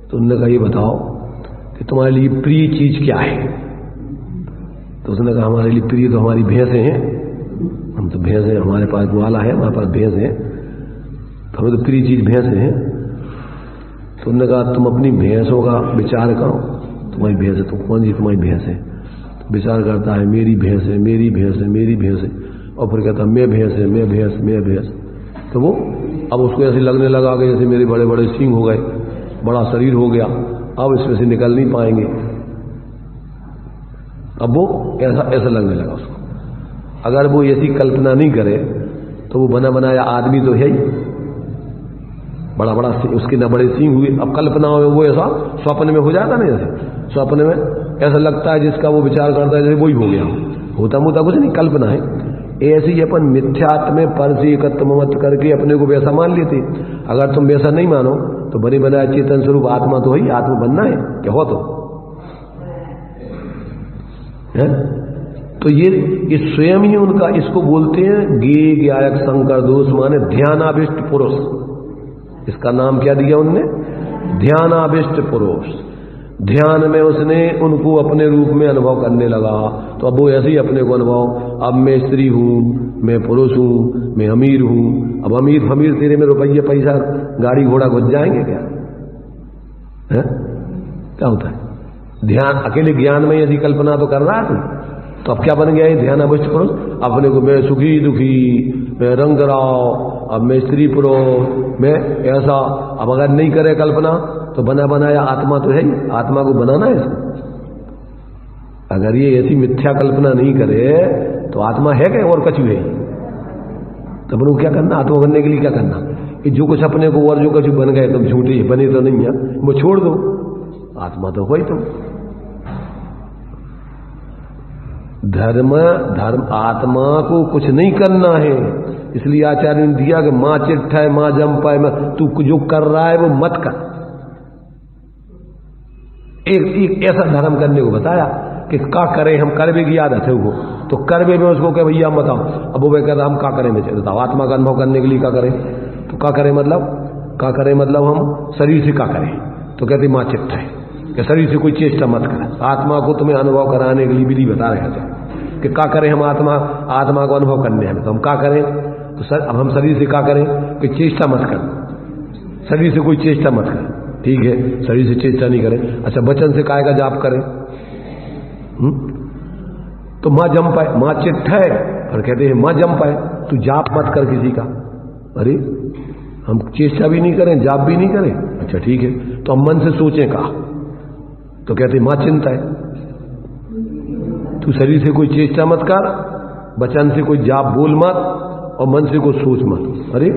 तो उन्होंने कहा ये बताओ कि तुम्हारे लिए प्रिय चीज क्या है? तो उसने कहा हमारे लिए प्रिय तो हमारी भैंसें हैं, हम तो भैंस हैं, हमारे पास ग्वाला है, हमारे पास भैंस है, तो हमें तो प्रिय चीज भैंस है। तो उन्होंने कहा तुम अपनी भैंसों का विचार करो, तुम्हारी भैंस है, तो कौन सी तुम्हारी भैंस है? तो विचार करता है मेरी भैंस है, मेरी भैंस है, मेरी भैंस है, और फिर कहता मैं भैंस है, मैं भैंस, मैं भैंस। तो वो अब उसको ऐसे लगने लगा कि जैसे मेरे बड़े बड़े सींग हो गए, बड़ा शरीर हो गया, अब इसमें से निकल नहीं पाएंगे। अब वो ऐसा लगने लगा उसको। अगर वो ऐसी कल्पना नहीं करे तो वो बना बनाया आदमी तो है ही, बड़ा बड़ा उसके न बड़े सींग हुए। अब कल्पना में वो ऐसा स्वप्न में हो जाता ना, जैसे स्वप्न में ऐसा लगता है जिसका वो विचार करता है जैसे वही हो गया, होता मुता कुछ नहीं, कल्पना है। ऐसे ही अपन मिथ्यात्व में पर से एकत्व मत करके अपने को वैसा मान लेते। अगर तुम वैसा नहीं मानो तो बने बनाए चेतन स्वरूप आत्मा तो है, आत्मा बनना है क्या हो तो है? तो ये स्वयं ही उनका, इसको बोलते हैं गे ज्ञायक शंकर दोष, माने ध्यानाभिष्ट पुरुष। इसका नाम क्या दिया उनने? ध्यानाभिष्ट पुरुष। ध्यान में उसने उनको अपने रूप में अनुभव करने लगा, तो अब वो ऐसे ही अपने को अनुभव, अब मैं स्त्री हूं, मैं पुरुष हूं, मैं अमीर हूं। अब अमीर फमीर तेरे में रुपये पैसा गाड़ी घोड़ा घुस जाएंगे क्या है? क्या होता है? ध्यान अकेले ज्ञान में यदि कल्पना तो कर रहा है तो अब क्या बन गया ये ध्यान अभिष्ट पुरुष? अपने को मैं सुखी दुखी, मैं रंग राव, अब मैं स्त्री पुरुष, मैं ऐसा। अब अगर नहीं करे कल्पना तो बना बनाया आत्मा तो है ही, आत्मा को बनाना है इसको। अगर ये ऐसी मिथ्या कल्पना नहीं करे तो आत्मा है क्या और कछु है? तो अपने को क्या करना? आत्मा बनने के लिए क्या करना? कि जो कुछ अपने को और जो कुछ बन गए तुम झूठे बने तो नहीं है, वो छोड़ दो, आत्मा तो हो ही तुम। धर्म आत्मा को कुछ नहीं करना है, इसलिए आचार्य ने दिया कि मां चिट्ठा है मां जम पाए, तू जो कर रहा है वो मत कर। एक ऐसा धर्म करने को बताया कि का करें हम, करवे की आदत है वो, तो करवे में उसको क्या भैया हम बताओ, अब वो कहता हम का करें, बताओ आत्मा का अनुभव करने के लिए का करें, तो का करें मतलब हम शरीर से का करें, तो कहते मां चिट्ठा है कि शरीर से कोई चेष्टा मत कर। आत्मा को तुम्हें अनुभव कराने के लिए विधि बता रहे थे कि का करें हम, आत्मा को अनुभव करने हैं, तो हम का करें, तो अब हम शरीर से का करें कि चेष्टा मत कर, शरीर से कोई चेष्टा मत कर, ठीक है, शरीर से चेष्टा नहीं करें। अच्छा वचन से काय का जाप करें, तो मां जम पाए, मां चिट्ठा है और कहते हैं मां जम पाए, तू जाप मत कर किसी का। अरे हम चेष्टा भी नहीं करें, जाप भी नहीं करें, अच्छा ठीक है, तो हम मन से सोचें का, तो कहते मां चिंता है, तू शरीर से कोई चेष्टा मत कर, वचन से कोई जाप बोल मत, और मन से कोई सोच मत। अरे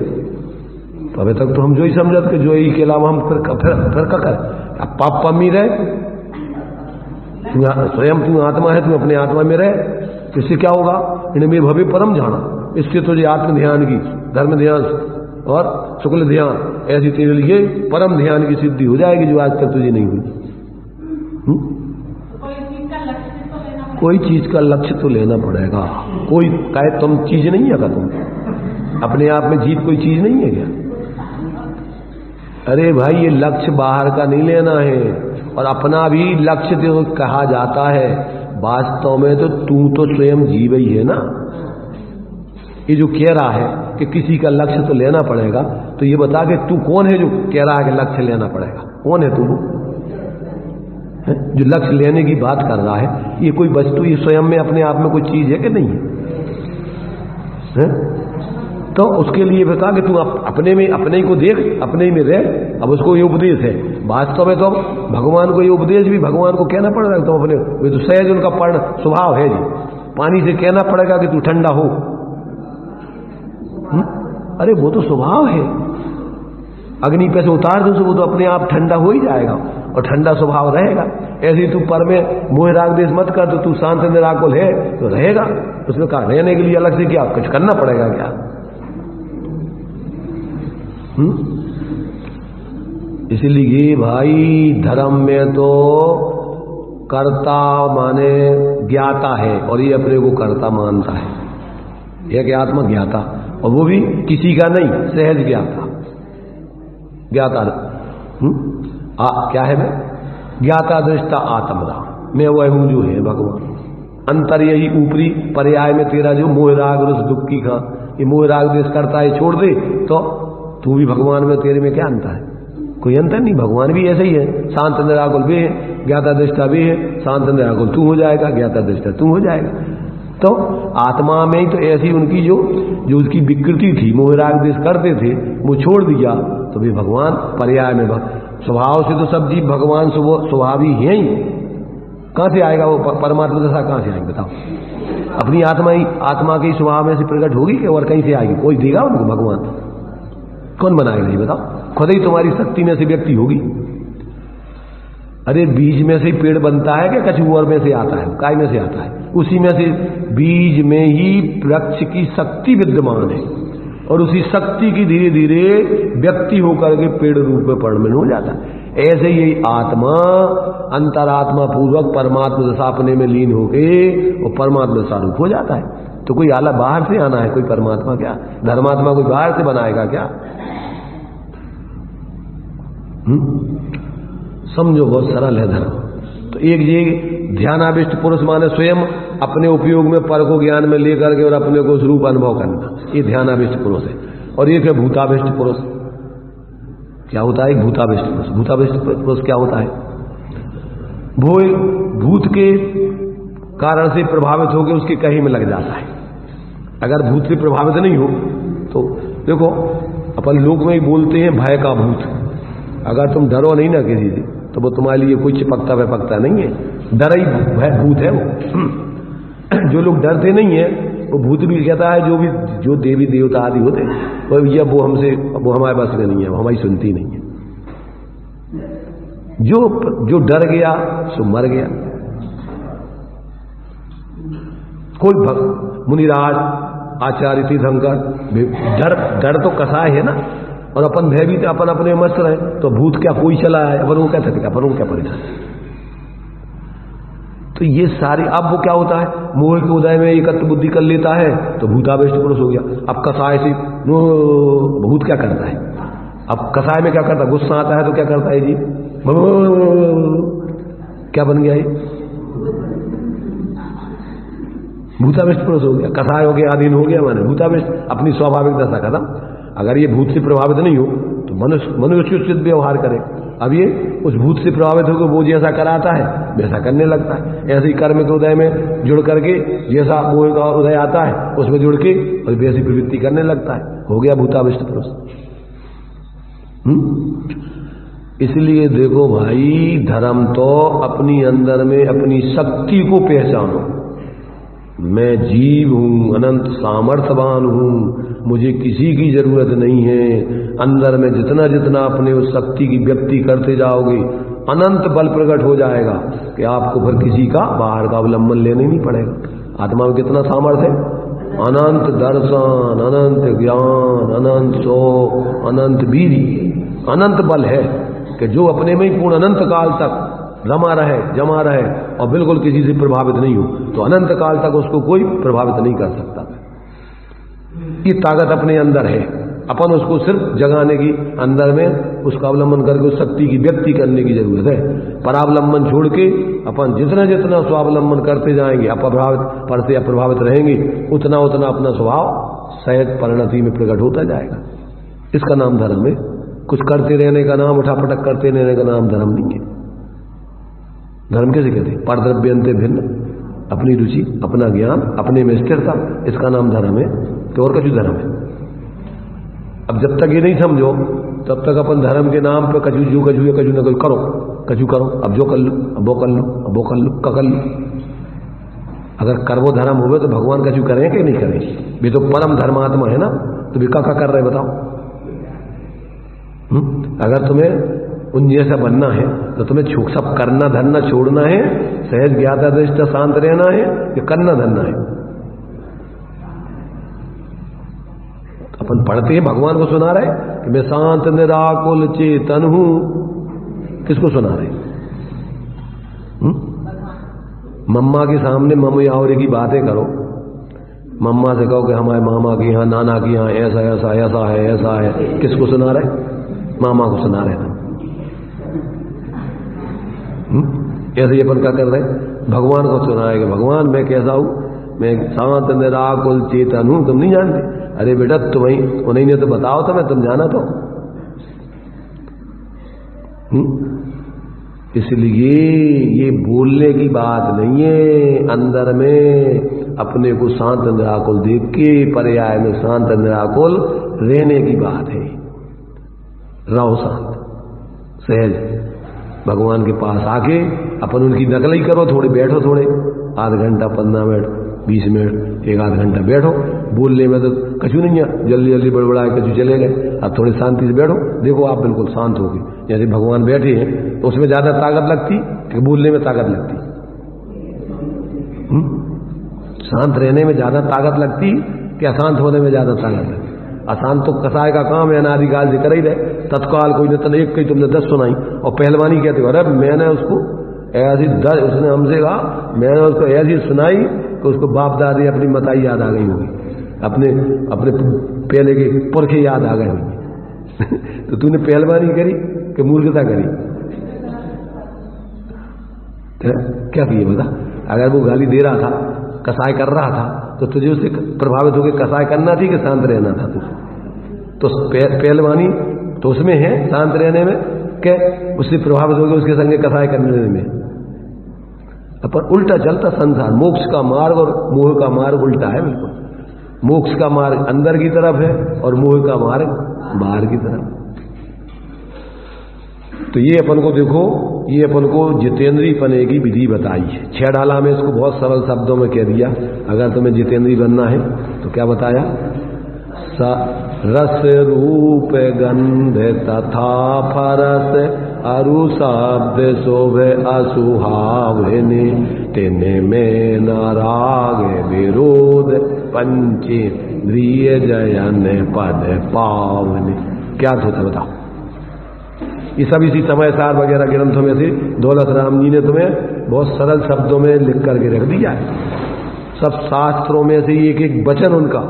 तो अभी तक तो हम जो ही समझत के जो ही के अलावा हम फिर का कर, अब पाप पमी रहे, स्वयं तू आत्मा है, तू अपने आत्मा में रहे, इससे क्या होगा? इनमें भव्य परम जाना, इससे तुझे आत्म ध्यान की, धर्म ध्यान और शुक्ल ध्यान, ऐसी तेरे लिए परम ध्यान की सिद्धि हो जाएगी जो आज तक तुझे नहीं हुई। कोई चीज का लक्ष्य तो लेना पड़ेगा, कोई कहे तुम चीज नहीं है, तुम अपने आप में जीत कोई चीज नहीं है क्या? अरे भाई ये लक्ष्य बाहर का नहीं लेना है, और अपना भी लक्ष्य जो कहा जाता है, वास्तव में तो तू तो स्वयं जीव ही है ना। ये जो कह रहा है कि किसी का लक्ष्य तो लेना पड़ेगा, तो ये बता कि तू कौन है जो कह रहा है कि लक्ष्य लेना पड़ेगा? कौन है तू जो लक्ष्य लेने की बात कर रहा है? ये कोई वस्तु, ये स्वयं में अपने आप में कोई चीज है कि नहीं है? तो उसके लिए बता कि तू अपने में, अपने को देख, अपने में रह। अब उसको ये उपदेश है, वास्तव में तो भगवान को ये उपदेश भी भगवान को कहना पड़ेगा, तुम अपने, वे तो सहज उनका पर्ण स्वभाव है जी, पानी से कहना पड़ेगा कि तू ठंडा हो। अरे वो तो स्वभाव है, अग्नि पे से उतार दो तो वो तो अपने आप ठंडा हो ही जाएगा और ठंडा स्वभाव रहेगा। ऐसे तू पर में मोह राग देश मत कर, तो तू शांत निराकुल है तो रहेगा। उसमें कहा रहने के लिए अलग से क्या कुछ करना पड़ेगा क्या? इसलिए भाई धर्म में तो कर्ता माने ज्ञाता है, और ये अपने को कर्ता मानता है, एक आत्मा ज्ञाता, और वो भी किसी का नहीं, सहज ज्ञाता। ज्ञाता क्या है? मैं ज्ञाता दृष्टा आत्मरा, मैं वह हूं जो है भगवान। अंतर यही ऊपरी पर्याय में तेरा जो मोह राग रस दुख की खा, ये मोह राग देश करता है, छोड़ दे तो तू भी भगवान में, तेरे में क्या अंतर है? कोई अंतर नहीं, भगवान भी ऐसे ही है, शांत निराकुल भी है, ज्ञाता दृष्टा भी है, शांत निराकुल तू हो जाएगा, ज्ञाता दृष्टा तू हो जाएगा। तो आत्मा में ही तो ऐसी उनकी जो उसकी विकृति थी, मोहराग देश करते थे, वो छोड़ दिया, तो भी भगवान पर्याय में, स्वभाव से तो सब जीव भगवान स्वभावी हैं ही, कहां से आएगा वो परमात्मा दशा? कहां से आएगी बताओ? अपनी आत्मा के स्वभाव में से प्रकट होगी कि और कहीं से आएगी? कोई देगा उनको? भगवान कौन बनाएगा ये बताओ? खुद ही तुम्हारी शक्ति में से व्यक्ति होगी। अरे बीज में से ही पेड़ बनता है क्या? कछु और में से आता है? काय में से आता है? उसी में से बीज में ही वृक्ष की शक्ति विद्यमान है और उसी शक्ति की धीरे धीरे व्यक्ति होकर के पेड़ रूप में परिणत हो जाता है। ऐसे ही आत्मा अंतरात्मा पूर्वक परमात्मा दशा अपने में लीन होके वो परमात्मा स्वरूप हो जाता है। तो कोई आला बाहर से आना है कोई परमात्मा क्या? धर्मात्मा कोई बाहर से बनाएगा क्या? समझो बहुत सरल है धर्म। तो एक ये ध्यानाविष्ट पुरुष माने स्वयं अपने उपयोग में पर को ज्ञान में लेकर के और अपने को स्वरूप अनुभव करना, ये ध्यानाविष्ट पुरुष है। और एक है भूताविष्ट पुरुष। क्या होता है एक भूताविष्ट पुरुष? भूताविष्ट पुरुष क्या होता है? वो भूत के कारण से प्रभावित होकर उसके कहीं में लग जाता है। अगर भूत से प्रभावित नहीं हो तो देखो अपन लोग में ही बोलते हैं भय का भूत। अगर तुम डरो नहीं ना किसी से तो वो तुम्हारे लिए कोई चिपकता वपकता नहीं है, डर ही भय भूत है वो। जो लोग डरते नहीं है वो भूत भी कहता है, जो देवी देवता आदि होते वो हमसे वो हमारे पास में नहीं है, वो हमारी सुनती नहीं है। जो डर गया सो मर गया। कोई मुनिराज आचार्य तीर्थंकर डर तो कसाय है ना, और अपन भयभीत अपन अपने मस्त रहे तो भूत क्या कोई चला है, अपन वो क्या थके, अपन वो क्या परेशान। तो ये सारे अब वो क्या होता है मोह के उदय में एकत्र बुद्धि कर लेता है तो भूतावेष्ट पुरुष हो गया। अब कसाय से भूत क्या करता है? अब कसाय में क्या करता है? गुस्सा आता है तो क्या करता है जी? क्या बन गया ये? भूतावेष्ट पुरुष हो गया, कसाय हो गया, अधीन हो गया, माने भूतावेष्ट, अपनी स्वाभाविक दशा खत्म। अगर ये भूत से प्रभावित नहीं हो तो मनुष्य उचित व्यवहार करे। अब ये उस भूत से प्रभावित होकर वो जैसा कराता है वैसा करने लगता है। ऐसे ही कर्म के उदय में जुड़ करके जैसा मोह का उदय आता है उसमें जुड़ के और वैसी प्रवृत्ति करने लगता है। हो गया भूताविष्ट पुरुष। इसलिए देखो भाई, धर्म तो अपनी अंदर में अपनी शक्ति को पहचानो। मैं जीव हूं, अनंत सामर्थ्यवान हूं, मुझे किसी की जरूरत नहीं है। अंदर में जितना जितना अपने उस शक्ति की व्यक्ति करते जाओगे अनंत बल प्रकट हो जाएगा कि आपको फिर किसी का बाहर का अवलंबन लेने नहीं पड़ेगा। आत्मा में कितना सामर्थ्य है? अनंत दर्शन, अनंत ज्ञान, अनंत शोक, अनंत वीर, अनंत बल है कि जो अपने में ही पूर्ण अनंत काल तक रमा रहे, जमा रहे और बिल्कुल किसी से प्रभावित नहीं हो, तो अनंत काल तक उसको कोई प्रभावित नहीं कर सकता। ये ताकत अपने अंदर है। अपन उसको सिर्फ जगाने की, अंदर में उसका अवलंबन करके उस शक्ति की व्यक्ति करने की जरूरत है। परावलंबन छोड़ के अपन जितना जितना स्वावलंबन करते जाएंगे, अप्रभावित पर से अप्रभावित रहेंगे, उतना उतना अपना स्वभाव सहज परिणति में प्रकट होता जाएगा। इसका नाम धर्म है। कुछ करते रहने का नाम, उठापटक करते रहने का नाम धर्म नहीं है। धर्म कैसे कहते हैं? परद्रव्यंते भिन्न, अपनी रुचि, अपना ज्ञान, अपने में स्थिरता, इसका नाम धर्म है। तो और कछु धर्म है? अब जब तक ये नहीं समझो तब तक अपन धर्म के नाम पे कछु न कछु करो, कछु करो, अब जो कर लो, अब वो कर लो, अब वो कर लो, कर लो। अगर कर्मो धर्म हुए तो भगवान कछु करें कि नहीं करें? वे तो परम धर्मात्मा है ना, तो वे क्या कर रहे बताओ? अगर तुम्हें उन जैसा बनना है तो तुम्हें सब करना धरना छोड़ना है, सहज ज्ञाता दृष्ट शांत रहना है, कि करना धरना है? अपन पढ़ते हैं, भगवान को सुना रहे कि मैं शांत निराकुल चेतन हूं। किसको सुना रहे? मम्मा के सामने मम्मी आवरे की बातें करो। मम्मा से कहो कि हमारे मामा के यहाँ, नाना के यहाँ ऐसा ऐसा ऐसा है, ऐसा है। किसको सुना रहे? मामा को सुना रहे। ऐसे ही अपन क्या कर रहे? भगवान को सुना है कि भगवान मैं कैसा हूं, मैं शांत निराकुल चेतन हूं। तुम नहीं जानते? अरे बेटा उन्हीं ने तो बताओ तो मैं, तुम जाना तो। इसलिए ये बोलने की बात नहीं है, अंदर में अपने को शांत निराकुल देख के पर्याय में शांत निराकुल रहने की बात है। रहो शांत, सहज भगवान के पास आके अपन उनकी नकल ही करो। थोड़े बैठो, थोड़े आध घंटा, 15 मिनट, 20 मिनट, एक आध घंटा बैठो। बोलने में तो कछु नहीं है, जल्दी जल्दी बड़बड़ाए कछु चले गए। अब थोड़ी शांति से बैठो, देखो आप बिल्कुल शांत हो गए। जैसे भगवान बैठे हैं तो उसमें ज्यादा ताकत लगती कि बोलने में ताकत लगती? शांत रहने में ज्यादा ताकत लगती कि अशांत होने में ज्यादा ताकत लगती? अशांत तो कसाय का काम है, अनादिकाल से कर ही रहे, तत्काल कोई न तन एक कही तुमने 10 सुनाई। और पहलवानी कहते हो, अरे मैंने उसको ऐसी 10, उसने हमसे कहा, मैंने उसको ऐसी सुनाई कि उसको बाप दादी अपनी मताई याद आ गई होगी, अपने अपने पहले के पुरखे याद आ गए होंगे। तो तूने पहलवानी करी कि मूर्खता करी? क्या किए बता? अगर वो गाली दे रहा था, कसाय कर रहा था, तो तुझे उससे प्रभावित होकर कसाय करना थी कि शांत रहना था तुझे? तो पहलवानी तो उसमें है, शांत रहने में, कि उससे प्रभावित होकर उसके संगे कसाय करने में। अपन उल्टा चलता संसार, मोक्ष का मार्ग और मोह का मार्ग उल्टा है बिल्कुल। मोक्ष का मार्ग अंदर की तरफ है और मोह का मार्ग बाहर की तरफ। तो ये अपन को देखो, ये अपन को जितेंद्री पने की विधि बताई है। 6 डाला में इसको बहुत सरल शब्दों में कह दिया। अगर तुम्हें जितेंद्री बनना है तो क्या बताया? रस रूप गंध तथा फरस अरु शब्द शोभे असुहावने, तेने में न राग विरोध पंचेन्द्रिय जयन पद पावने। क्या सोचा बताओ? ये सब इसी समय सार वगैरह ग्रंथों में से दौलत राम जी ने तुम्हें बहुत सरल शब्दों में लिख करके रख दिया है। सब शास्त्रों में से एक एक वचन उनका,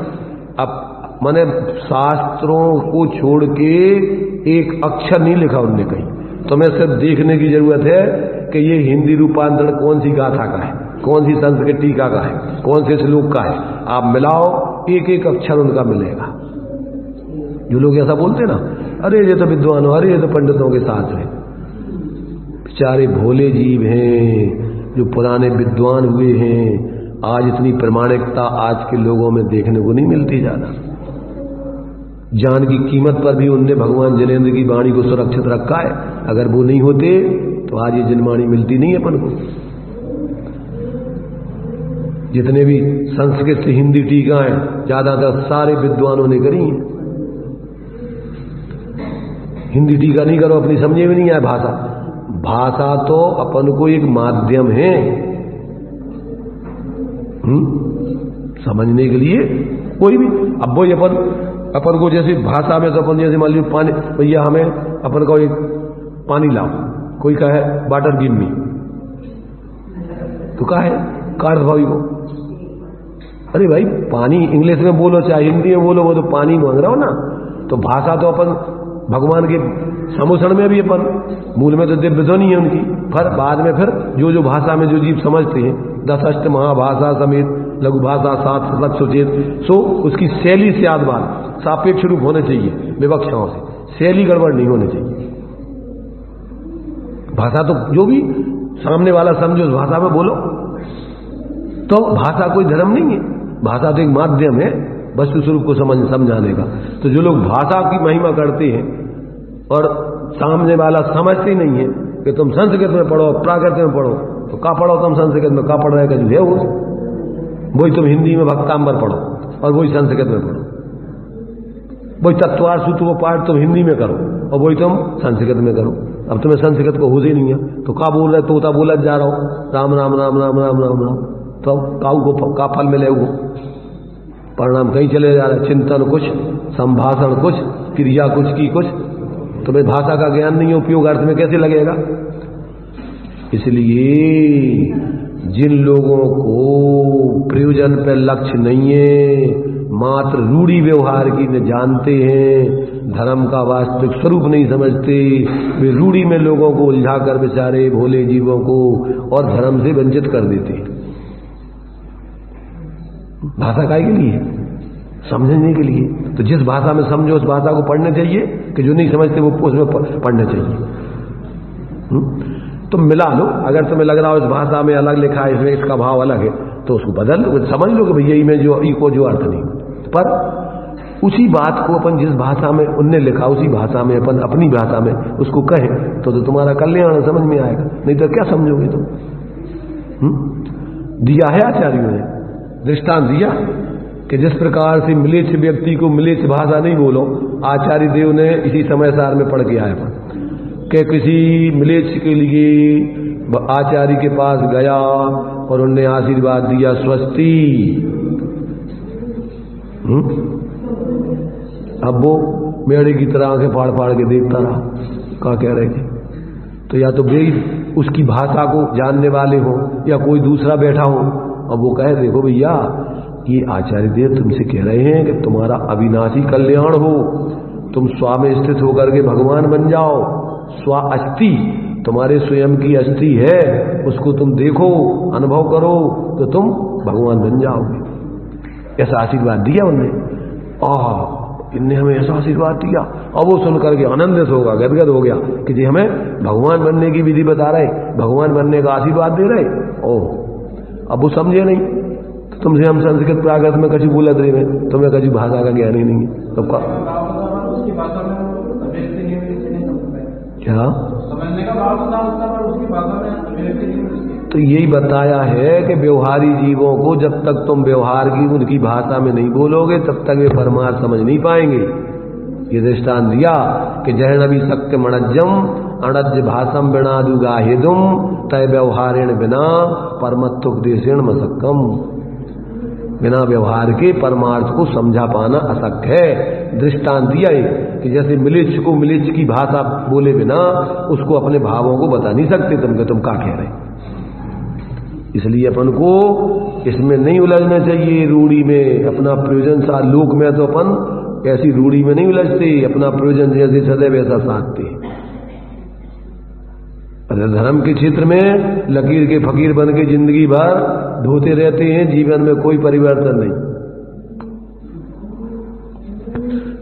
अब माने शास्त्रों को छोड़ के एक अक्षर नहीं लिखा उनने कहीं। तुम्हें सिर्फ देखने की जरूरत है कि ये हिंदी रूपांतरण कौन सी गाथा का है, कौन सी संस्कृत टीका का है, कौन से श्लोक का है। आप मिलाओ, एक एक अक्षर उनका मिलेगा। जो लोग ऐसा बोलते ना, अरे ये तो विद्वान हो, अरे ये तो पंडितों के साथ है, बेचारे भोले जीव हैं जो पुराने विद्वान हुए हैं। आज इतनी प्रमाणिकता आज के लोगों में देखने को नहीं मिलती ज्यादा। जान की कीमत पर भी उनने भगवान जनेन्द्र की वाणी को सुरक्षित रखा है। अगर वो नहीं होते तो आज ये जनवाणी मिलती नहीं अपन को। जितने भी संस्कृत से हिंदी टीका हैं ज्यादातर सारे विद्वानों ने करी हैं। हिंदी टीका नहीं करो, अपनी समझे में नहीं आए भाषा। भाषा तो अपन को एक माध्यम है समझने के लिए। कोई भी अब वही अपन को जैसे भाषा में तो अपन जैसे मान लीजिए पानी, भैया हमें अपन को एक पानी लाओ, कोई कहे वाटर गिव मी, तो कहे कार्ड भाई को, अरे भाई पानी इंग्लिश में बोलो चाहे हिंदी में बोलो, वो तो पानी मांग रहा हो ना। तो भाषा तो अपन भगवान के समुसण में भी अपन, मूल में तो दिव्य ध्वनि है उनकी, पर बाद में फिर जो जो भाषा में जो जीव समझते हैं, 10 अष्ट महाभाषा समेत लघु भाषा 7 सतत सुचेत, सो उसकी शैली से आदबाद सापेक्ष रूप होने चाहिए विवक्षाओं से, शैली गड़बड़ नहीं होनी चाहिए। भाषा तो जो भी सामने वाला समझो उस भाषा में बोलो। तो भाषा कोई धर्म नहीं है, भाषा तो एक माध्यम है वस्तु स्वरूप को समझाने का। तो जो लोग भाषा की महिमा करते हैं और सामने वाला समझते ही नहीं है कि तुम संस्कृत में पढ़ो, प्राकृत में पढ़ो, तो का पढ़ो तुम संस्कृत में, का पढ़ रहे का जो है वही तुम हिंदी में भक्तांबर पढ़ो और वही संस्कृत में पढ़ो, वही तत्वार सूत्र वो पाठ तुम हिंदी में करो और वही तुम संस्कृत में करो। अब तुम्हें संस्कृत को होश ही नहीं है तो का बोल रहे, तोता बोला जा रहा हो राम राम राम राम राम राम राम, तो काऊ को का फल मिले, वो परिणाम कहीं चले जा रहे, चिंतन कुछ, संभाषण कुछ, क्रिया कुछ की कुछ। तुम्हें भाषा का ज्ञान नहीं है, उपयोग अर्थ में कैसे लगेगा? इसलिए जिन लोगों को प्रयोजन पे लक्ष्य नहीं है, मात्र रूढ़ी व्यवहार की न जानते हैं, धर्म का वास्तविक स्वरूप नहीं समझते, वे रूढ़ी में लोगों को उलझाकर बेचारे भोले जीवों को और धर्म से वंचित कर देते हैं। भाषा काय के लिए? समझने के लिए। तो जिस भाषा में समझो उस भाषा को पढ़ने चाहिए, कि जो नहीं समझते वो उसमें पढ़ना चाहिए। तो मिला लो, अगर तुम्हें लग रहा हो इस भाषा में अलग लिखा है, इसमें इसका भाव अलग है, तो उसको बदल लो, समझ लो कि भैया में जो को जो अर्थ नहीं। पर उसी बात को अपन जिस भाषा में उनने लिखा उसी भाषा में अपन अपनी भाषा में उसको कहें तो तुम्हारा कल्याण समझ में आएगा। नहीं तो क्या समझोगे तुम? दिया है आचार्यों ने दृष्टांत दिया कि जिस प्रकार से मिलेच्छ व्यक्ति को मिलेच्छ भाषा नहीं बोलो, आचार्य देव ने इसी समय सार में पढ़ के आए कि किसी मिलेच्छ के लिए आचार्य के पास गया और उनने आशीर्वाद दिया स्वस्ति। अब वो मेढ़े की तरह आंखें फाड़ फाड़ के देखता रहा, क्या कह रहे थे। तो या तो वेद उसकी भाषा को जानने वाले हो या कोई दूसरा बैठा हो। अब वो कहे देखो भैया ये आचार्य देव तुमसे कह रहे हैं कि तुम्हारा अविनाशी कल्याण हो, तुम स्वा में स्थित होकर के भगवान बन जाओ। स्वा अस्थि, तुम्हारे स्वयं की अस्थि है, उसको तुम देखो, अनुभव करो तो तुम भगवान बन जाओगे। ऐसा आशीर्वाद दिया उनने। इनने हमें ऐसा आशीर्वाद दिया। अब वो सुनकर के आनंदित होगा, गदगद हो गया कि जी हमें भगवान बनने की विधि बता रहे, भगवान बनने का आशीर्वाद दे रहे। अब वो समझे नहीं। तो तुमसे हम संस्कृत प्राकृत में कछु बोलत रहे में, तुम्हें कछु भाषा का ज्ञान ही नहीं है। तब का क्या समझने का भाव था उसका, पर उसकी भाषा में तो यही बताया है कि व्यवहारी जीवों को जब तक तुम व्यवहार की उनकी भाषा में नहीं बोलोगे तब तक वे परमार्थ समझ नहीं पाएंगे। ये दृष्टांत दिया कि जहनवी शक्य मणज्जम अणज्य भाषम बिना दुगाहिदुम तय व्यवहारेण बिना परमत्वोपदेशेण मसक्कम। बिना व्यवहार के परमार्थ को समझा पाना अशक्य है। दृष्टांत दिया है कि जैसे मिलिच्छ को मिलिच्छ की भाषा बोले बिना उसको अपने भावों को बता नहीं सकते तुम क्या कह रहे। इसलिए अपन को इसमें नहीं उलझना चाहिए। रूढ़ी में अपना प्रयोजन सा, लोक में तो अपन ऐसी रूढ़ी में नहीं उलझते, अपना प्रयोजन जैसे सदैव ऐसा साधते। धर्म के क्षेत्र में लकीर के फकीर बन के जिंदगी भर ढोते रहते हैं, जीवन में कोई परिवर्तन नहीं।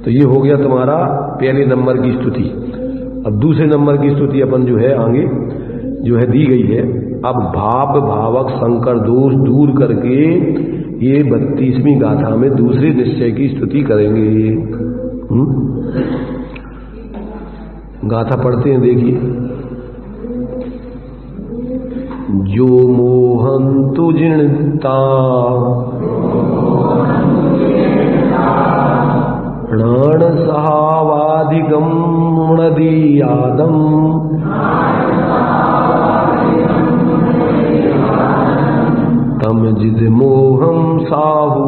तो ये हो गया तुम्हारा पहले नंबर की स्तुति। अब दूसरे नंबर की स्तुति अपन जो है आगे जो है दी गई है। अब भाव भावक संकर दोष दूर करके ये 32वीं गाथा में दूसरे निश्चय की स्तुति करेंगे। गाथा पढ़ते हैं, देखिए। जो मोहंतु जिणता प्राण सहावाधिगम मुणदीयादम तम जिद मोहम साहू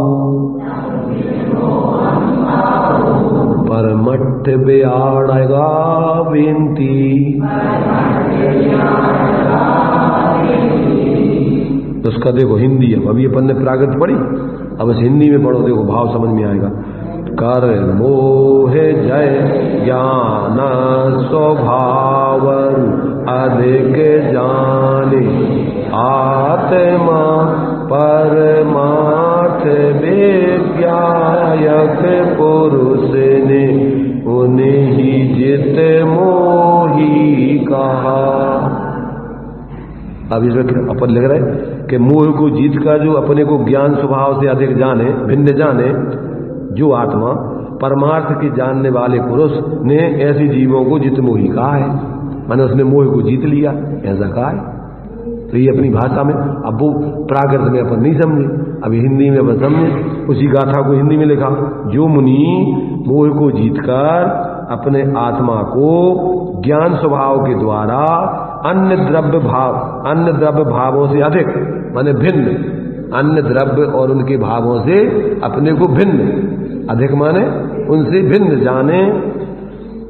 परमठ बेआड़गा बेनती। तो उसका देखो हिंदी, अभी अपन ने प्राकृत पढ़ी, अब इस हिंदी में पढ़ो, देखो भाव समझ में आएगा। कर मोह जय ज्ञान स्वभाव अधिक जाने आत्मा परमार्थ विज्ञायक पुरुष ने उन्हीं जित मोही कहा। अब इसमें अपन लिख रहे कि मोह को जीत का जो अपने को ज्ञान स्वभाव से अधिक जाने, भिन्न जाने, जो आत्मा परमार्थ के जानने वाले पुरुष ने ऐसे जीवों को जित मोही कहा है। मैंने उसने मोह को जीत लिया, ऐसा कहा है। तो ये अपनी भाषा में, अब वो प्राकृत में अपन नहीं समझे, अभी हिंदी में अपन समझे। उसी गाथा को हिंदी में लिखा, जो मुनि मोह को जीतकर अपने आत्मा को ज्ञान स्वभाव के द्वारा अन्य द्रव्य भावों से अधिक माने भिन्न, अन्य द्रव्य और उनके भावों से अपने को भिन्न, अधिक माने उनसे भिन्न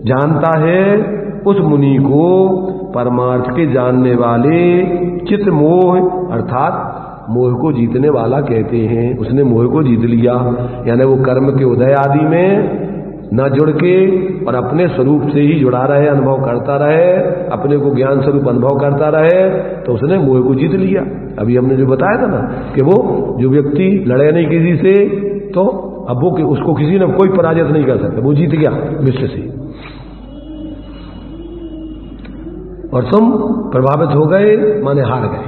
जानता है, उस मुनि को परमार्थ के जानने वाले चित्त मोह अर्थात मोह को जीतने वाला कहते हैं। उसने मोह को जीत लिया, यानी वो कर्म के उदय आदि में न जुड़ के और अपने स्वरूप से ही जुड़ा रहे, अनुभव करता रहे, अपने को ज्ञान स्वरूप अनुभव करता रहे, तो उसने मोह को जीत लिया। अभी हमने जो बताया था ना कि वो जो व्यक्ति लड़े नहीं किसी से, तो अब वो उसको किसी ने कोई पराजित नहीं कर सकता, वो जीत गया विश्व से। और तुम प्रभावित हो गए माने हार गए,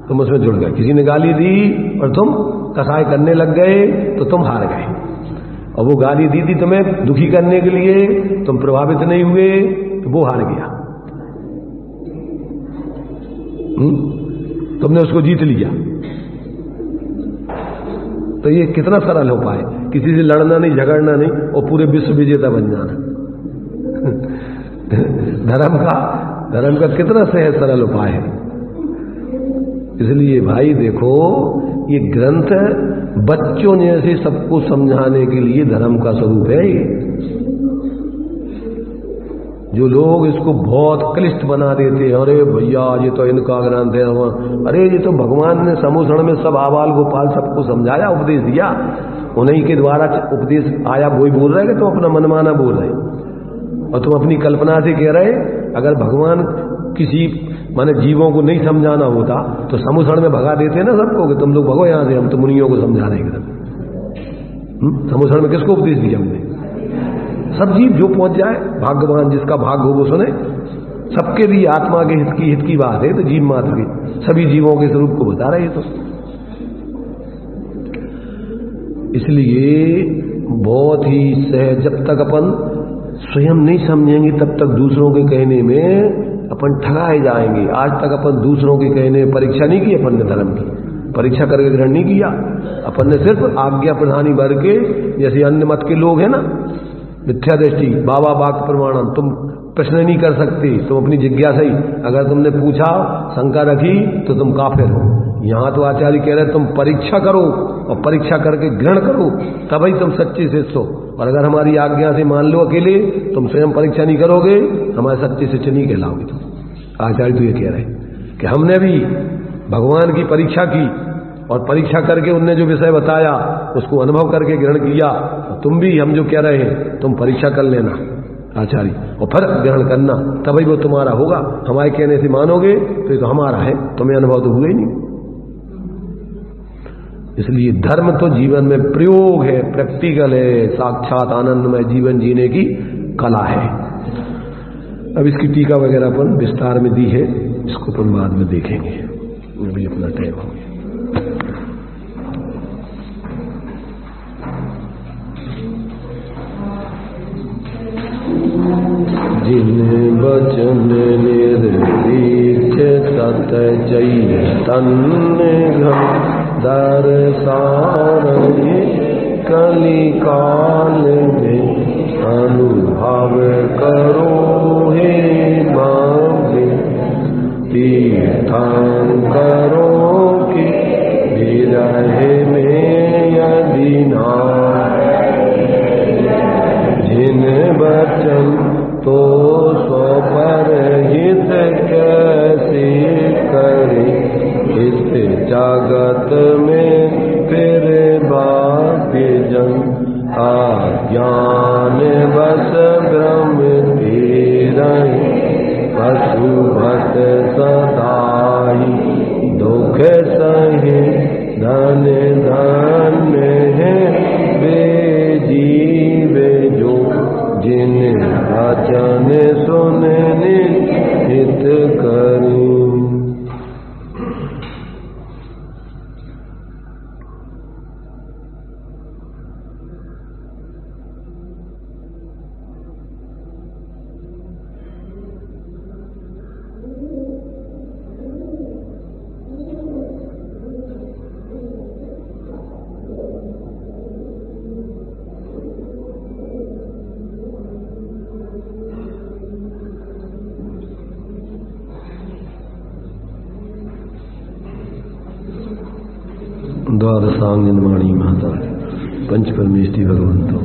तुम उसमें जुड़ गए। किसी ने गाली दी और तुम कसाई करने लग गए तो तुम हार गए। और वो गाली दी थी तुम्हें दुखी करने के लिए, तुम प्रभावित नहीं हुए तो वो हार गया। तुमने उसको जीत लिया। तो ये कितना सरल हो पाए, किसी से लड़ना नहीं, झगड़ना नहीं और पूरे विश्व विजेता बन जाना। धर्म का कितना सहज सरल उपाय है। इसलिए भाई देखो, ये ग्रंथ बच्चों जैसे सबको समझाने के लिए धर्म का स्वरूप है। जो लोग इसको बहुत क्लिष्ट बना देते हैं, अरे भैया ये तो इनका ग्रंथ है, अरे ये तो भगवान ने समूषण में सब आबाल गोपाल सबको समझाया, उपदेश दिया, उन्हीं के द्वारा उपदेश आया, वही बोल रहे कि तुम अपना मनमाना बोल रहे और तुम अपनी कल्पना से कह रहे। अगर भगवान किसी माने जीवों को नहीं समझाना होता तो समूषण में भगा देते ना सबको कि तुम लोग भगो यहां से, हम तो मुनियों को समझा रहे हैं। समूषण में किसको उपदेश दिया हमने? सब जीव जो पहुंच जाए, भाग्यवान जिसका भाग्य हो वो सुने। सबके लिए आत्मा के हित की बात है, तो जीव मात्र की सभी जीवों के स्वरूप को बता रहे। तो इसलिए बहुत ही सहज, जब तक अपन स्वयं नहीं समझेंगे तब तक दूसरों के कहने में अपन ठगाए जाएंगे। आज तक अपन दूसरों के कहने में परीक्षा नहीं की, अपन ने धर्म की परीक्षा करके ग्रहण नहीं किया। अपन ने सिर्फ आज्ञा प्रधानी भर के, जैसे अन्य मत के लोग हैं ना, मिथ्या दृष्टि, बाबा वाक्य प्रमाणम, तुम प्रश्न नहीं कर सकते, तुम अपनी जिज्ञासा ही, अगर तुमने पूछा शंका रखी तो तुम काफिर हो। यहां तो आचार्य कह रहे तुम परीक्षा करो और परीक्षा करके ग्रहण करो, तभी तुम सच्चे शिष्य हो। और अगर हमारी आज्ञा से मान लो अकेले, तुम स्वयं परीक्षा नहीं करोगे, हमारे सच्चे शिष्य नहीं कहलाओगे। तुम आचार्य तो ये कह रहे कि हमने भी भगवान की परीक्षा की और परीक्षा करके उनने जो विषय बताया उसको अनुभव करके ग्रहण किया। तुम भी हम जो कह रहे हैं तुम परीक्षा कर लेना आचार्य, और फिर ग्रहण करना, तभी वो तुम्हारा होगा। हमारे कहने से मानोगे तो ये तो हमारा है, तुम्हें अनुभव तो हुआ ही नहीं। इसलिए धर्म तो जीवन में प्रयोग है, प्रैक्टिकल है, साक्षात आनंदमय जीवन जीने की कला है। अब इसकी टीका वगैरह अपन विस्तार में दी है, इसको अपन बाद में देखेंगे, अभी अपना टाइम हो गया। जिन्हें वचन निर्दीक्ष सत चैतन्य घन दर्शन कलिकाल में अनुभव करो हे भाग्य तीर्थंकरो की विरह में यदि ना जिन वचन तो स्वपरहित कैसे करे, इस जगत में फिर भाग्य जन अज्ञान बस भ्रम रहे, पशुभट सदाई दुख सहे, धन धन्य है वे जीव जो जिन वचन सुनने हित करें। द्वादशांग वाणी माता पंच परमेष्टि भगवंतों